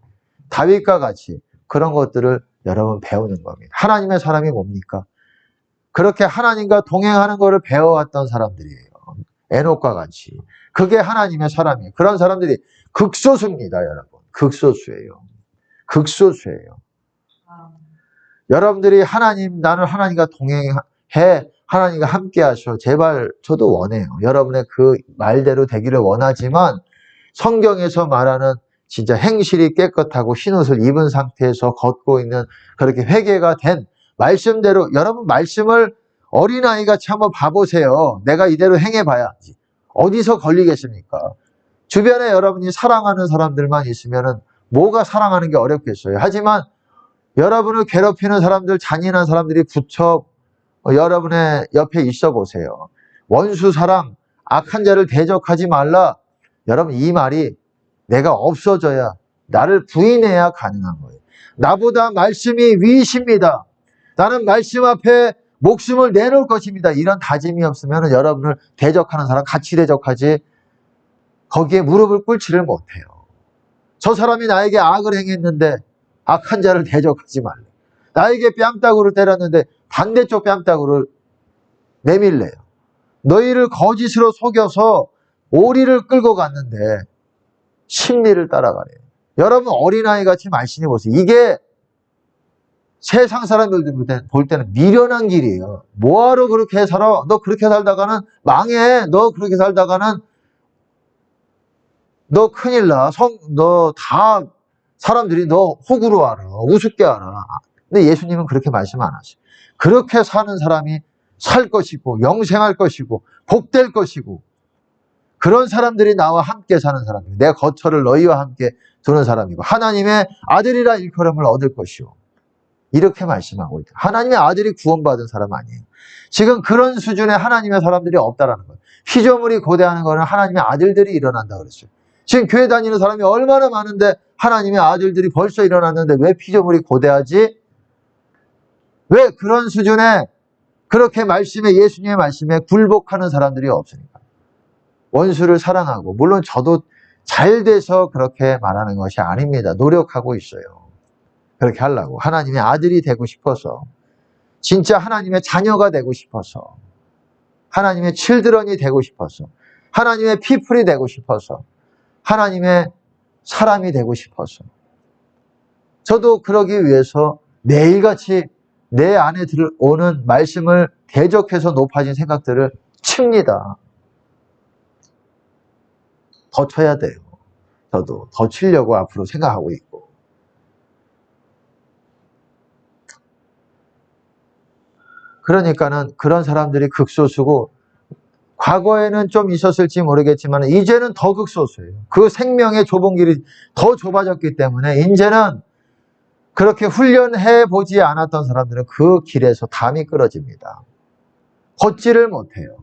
다윗과 같이 그런 것들을 여러분 배우는 겁니다. 하나님의 사람이 뭡니까? 그렇게 하나님과 동행하는 것을 배워왔던 사람들이에요. 에녹과 같이. 그게 하나님의 사람이에요. 그런 사람들이 극소수입니다, 여러분. 극소수예요. 극소수예요. 여러분들이 나는 하나님과 동행해, 하나님과 함께 하셔. 제발 저도 원해요. 여러분의 그 말대로 되기를 원하지만 성경에서 말하는 진짜 행실이 깨끗하고 흰옷을 입은 상태에서 걷고 있는 그렇게 회개가 된 말씀대로 여러분 말씀을 어린아이같이 한번 봐보세요. 내가 이대로 행해봐야지. 어디서 걸리겠습니까? 주변에 여러분이 사랑하는 사람들만 있으면은 뭐가 사랑하는 게 어렵겠어요. 하지만 여러분을 괴롭히는 사람들, 잔인한 사람들이 붙여 여러분의 옆에 있어 보세요. 원수 사랑, 악한 자를 대적하지 말라. 여러분 이 말이 내가 없어져야, 나를 부인해야 가능한 거예요. 나보다 말씀이 위이십니다. 나는 말씀 앞에 목숨을 내놓을 것입니다. 이런 다짐이 없으면 여러분을 대적하는 사람 같이 대적하지 거기에 무릎을 꿇지를 못해요. 저 사람이 나에게 악을 행했는데 악한 자를 대적하지 말래. 나에게 뺨따구를 때렸는데 반대쪽 뺨따구를 내밀래요. 너희를 거짓으로 속여서 오리를 끌고 갔는데 심리를 따라가래요. 여러분 어린아이같이 말씀해 보세요. 이게 세상 사람들 볼 때는 미련한 길이에요. 뭐하러 그렇게 살아? 너 그렇게 살다가는 망해. 너 그렇게 살다가는 너 큰일 나. 너 다 사람들이 너 호구로 알아. 우습게 알아. 근데 예수님은 그렇게 말씀 안 하세요. 그렇게 사는 사람이 살 것이고 영생할 것이고 복될 것이고 그런 사람들이 나와 함께 사는 사람이고 내 거처를 너희와 함께 두는 사람이고 하나님의 아들이라 일컬음을 얻을 것이요. 이렇게 말씀하고 있다. 하나님의 아들이 구원받은 사람 아니에요. 지금 그런 수준의 하나님의 사람들이 없다라는 거예요. 피조물이 고대하는 거는 하나님의 아들들이 일어난다 그랬어요. 지금 교회 다니는 사람이 얼마나 많은데 하나님의 아들들이 벌써 일어났는데 왜 피조물이 고대하지? 왜 그런 수준의 그렇게 말씀에 예수님의 말씀에 굴복하는 사람들이 없으니까. 원수를 사랑하고 물론 저도 잘 돼서 그렇게 말하는 것이 아닙니다. 노력하고 있어요. 그렇게 하려고. 하나님의 아들이 되고 싶어서 진짜 하나님의 자녀가 되고 싶어서 하나님의 칠드런이 되고 싶어서 하나님의 피플이 되고 싶어서 하나님의 사람이 되고 싶어서 저도 그러기 위해서 매일같이 내 안에 들어오는 말씀을 대적해서 높아진 생각들을 칩니다. 더 쳐야 돼요. 저도 더 치려고 앞으로 생각하고 있고. 그러니까는 그런 사람들이 극소수고 과거에는 좀 있었을지 모르겠지만 이제는 더 극소수예요. 그 생명의 좁은 길이 더 좁아졌기 때문에 이제는 그렇게 훈련해 보지 않았던 사람들은 그 길에서 담이 끊어집니다. 걷지를 못해요.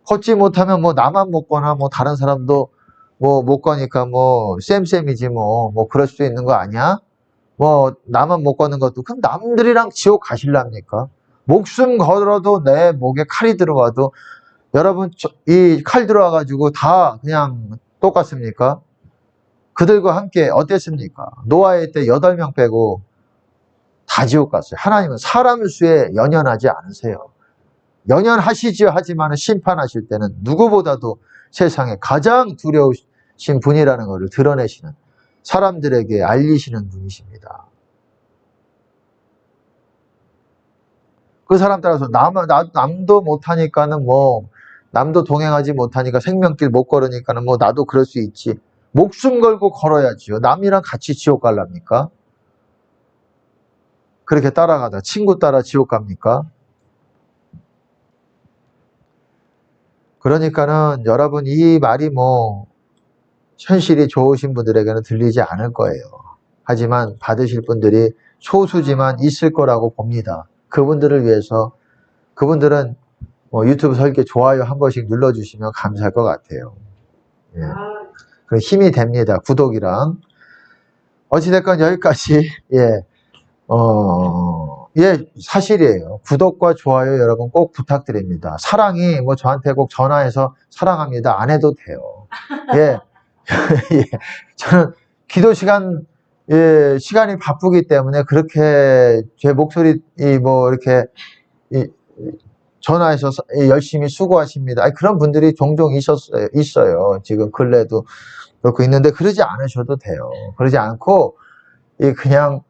걷지 못하면 뭐 나만 못 거나 뭐 다른 사람도 뭐 못 거니까 뭐 쌤쌤이지 뭐 그럴 수도 있는 거 아니야? 뭐 나만 못 걷는 것도 그럼 남들이랑 지옥 가실랍니까? 목숨 걸어도 내 목에 칼이 들어와도 여러분 이 칼 들어와가지고 다 그냥 똑같습니까? 그들과 함께 어땠습니까? 노아의 때 8명 빼고 다 지옥 갔어요. 하나님은 사람 수에 연연하지 않으세요. 연연하시지요. 하지만 심판하실 때는 누구보다도 세상에 가장 두려우신 분이라는 것을 드러내시는 사람들에게 알리시는 분이십니다. 그 사람 따라서 남도 못하니까는 뭐 남도 동행하지 못하니까 생명길 못 걸으니까는 뭐 나도 그럴 수 있지. 목숨 걸고 걸어야지요. 남이랑 같이 지옥 갈랍니까? 그렇게 따라가다 친구 따라 지옥 갑니까? 그러니까는 여러분 이 말이 뭐 현실이 좋으신 분들에게는 들리지 않을 거예요. 하지만 받으실 분들이 소수지만 있을 거라고 봅니다. 그분들을 위해서 그분들은 뭐 유튜브 설교 좋아요 한 번씩 눌러주시면 감사할 것 같아요. 예. 그럼 힘이 됩니다. 구독이랑. 어찌됐건 여기까지 사실이에요. 구독과 좋아요 여러분 꼭 부탁드립니다. 사랑이 뭐 저한테 꼭 전화해서 사랑합니다 안 해도 돼요. 예. 예. 저는 기도 시간이 바쁘기 때문에 그렇게 제 목소리 뭐 이렇게 전화해서 열심히 수고하십니다. 그런 분들이 종종 있어요. 지금 근래도 그렇고 있는데 그러지 않으셔도 돼요. 그러지 않고 그냥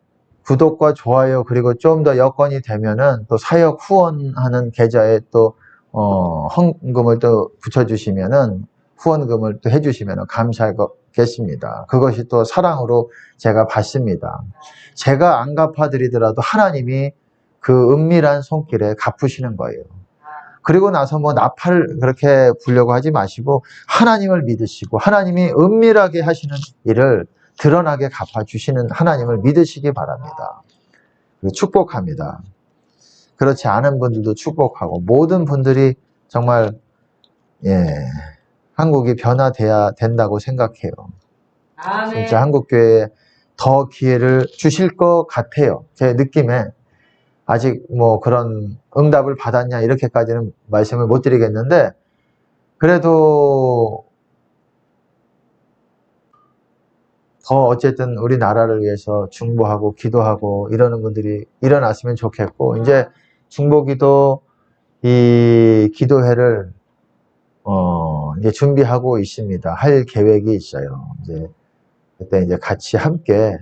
구독과 좋아요 그리고 좀 더 여건이 되면은 또 사역 후원하는 계좌에 또 헌금을 또 붙여주시면은 후원금을 또 해주시면 감사하겠습니다. 그것이 또 사랑으로 제가 받습니다. 제가 안 갚아드리더라도 하나님이 그 은밀한 손길에 갚으시는 거예요. 그리고 나서 뭐 나팔 그렇게 부려고 하지 마시고 하나님을 믿으시고 하나님이 은밀하게 하시는 일을 드러나게 갚아주시는 하나님을 믿으시기 바랍니다. 그리고 축복합니다. 그렇지 않은 분들도 축복하고 모든 분들이 정말 한국이 변화돼야 된다고 생각해요. 아멘. 진짜 한국교회에 더 기회를 주실 것 같아요. 제 느낌에. 아직 뭐 그런 응답을 받았냐 이렇게까지는 말씀을 못 드리겠는데 그래도 더 어쨌든 우리나라를 위해서 중보하고 기도하고 이러는 분들이 일어났으면 좋겠고 이제 중보기도 이 기도회를 이제 준비하고 있습니다. 할 계획이 있어요. 이제 그때 이제 같이 함께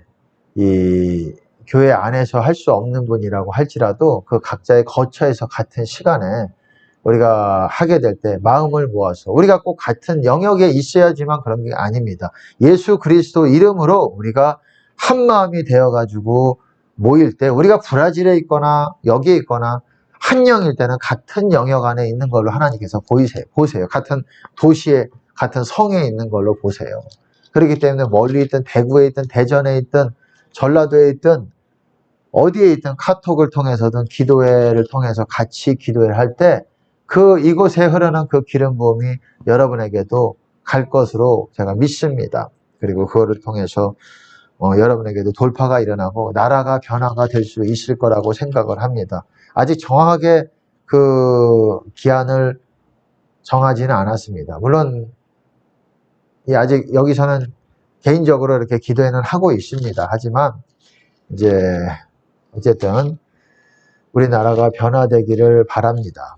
이 교회 안에서 할 수 없는 분이라고 할지라도 그 각자의 거처에서 같은 시간에 우리가 하게 될 때 마음을 모아서 우리가 꼭 같은 영역에 있어야지만 그런 게 아닙니다. 예수 그리스도 이름으로 우리가 한 마음이 되어가지고 모일 때 우리가 브라질에 있거나 여기에 있거나 한 영일 때는 같은 영역 안에 있는 걸로 하나님께서 보세요. 같은 도시에 같은 성에 있는 걸로 보세요. 그렇기 때문에 멀리 있든 대구에 있든 대전에 있든 전라도에 있든 어디에 있든 카톡을 통해서든 기도회를 통해서 같이 기도회를 할 때 이곳에 흐르는 그 기름 부음이 여러분에게도 갈 것으로 제가 믿습니다. 그리고 그거를 통해서 여러분에게도 돌파가 일어나고 나라가 변화가 될 수 있을 거라고 생각을 합니다. 아직 정확하게 그 기한을 정하지는 않았습니다. 물론 아직 여기서는 개인적으로 이렇게 기도회는 하고 있습니다. 하지만 이제 어쨌든 우리나라가 변화되기를 바랍니다.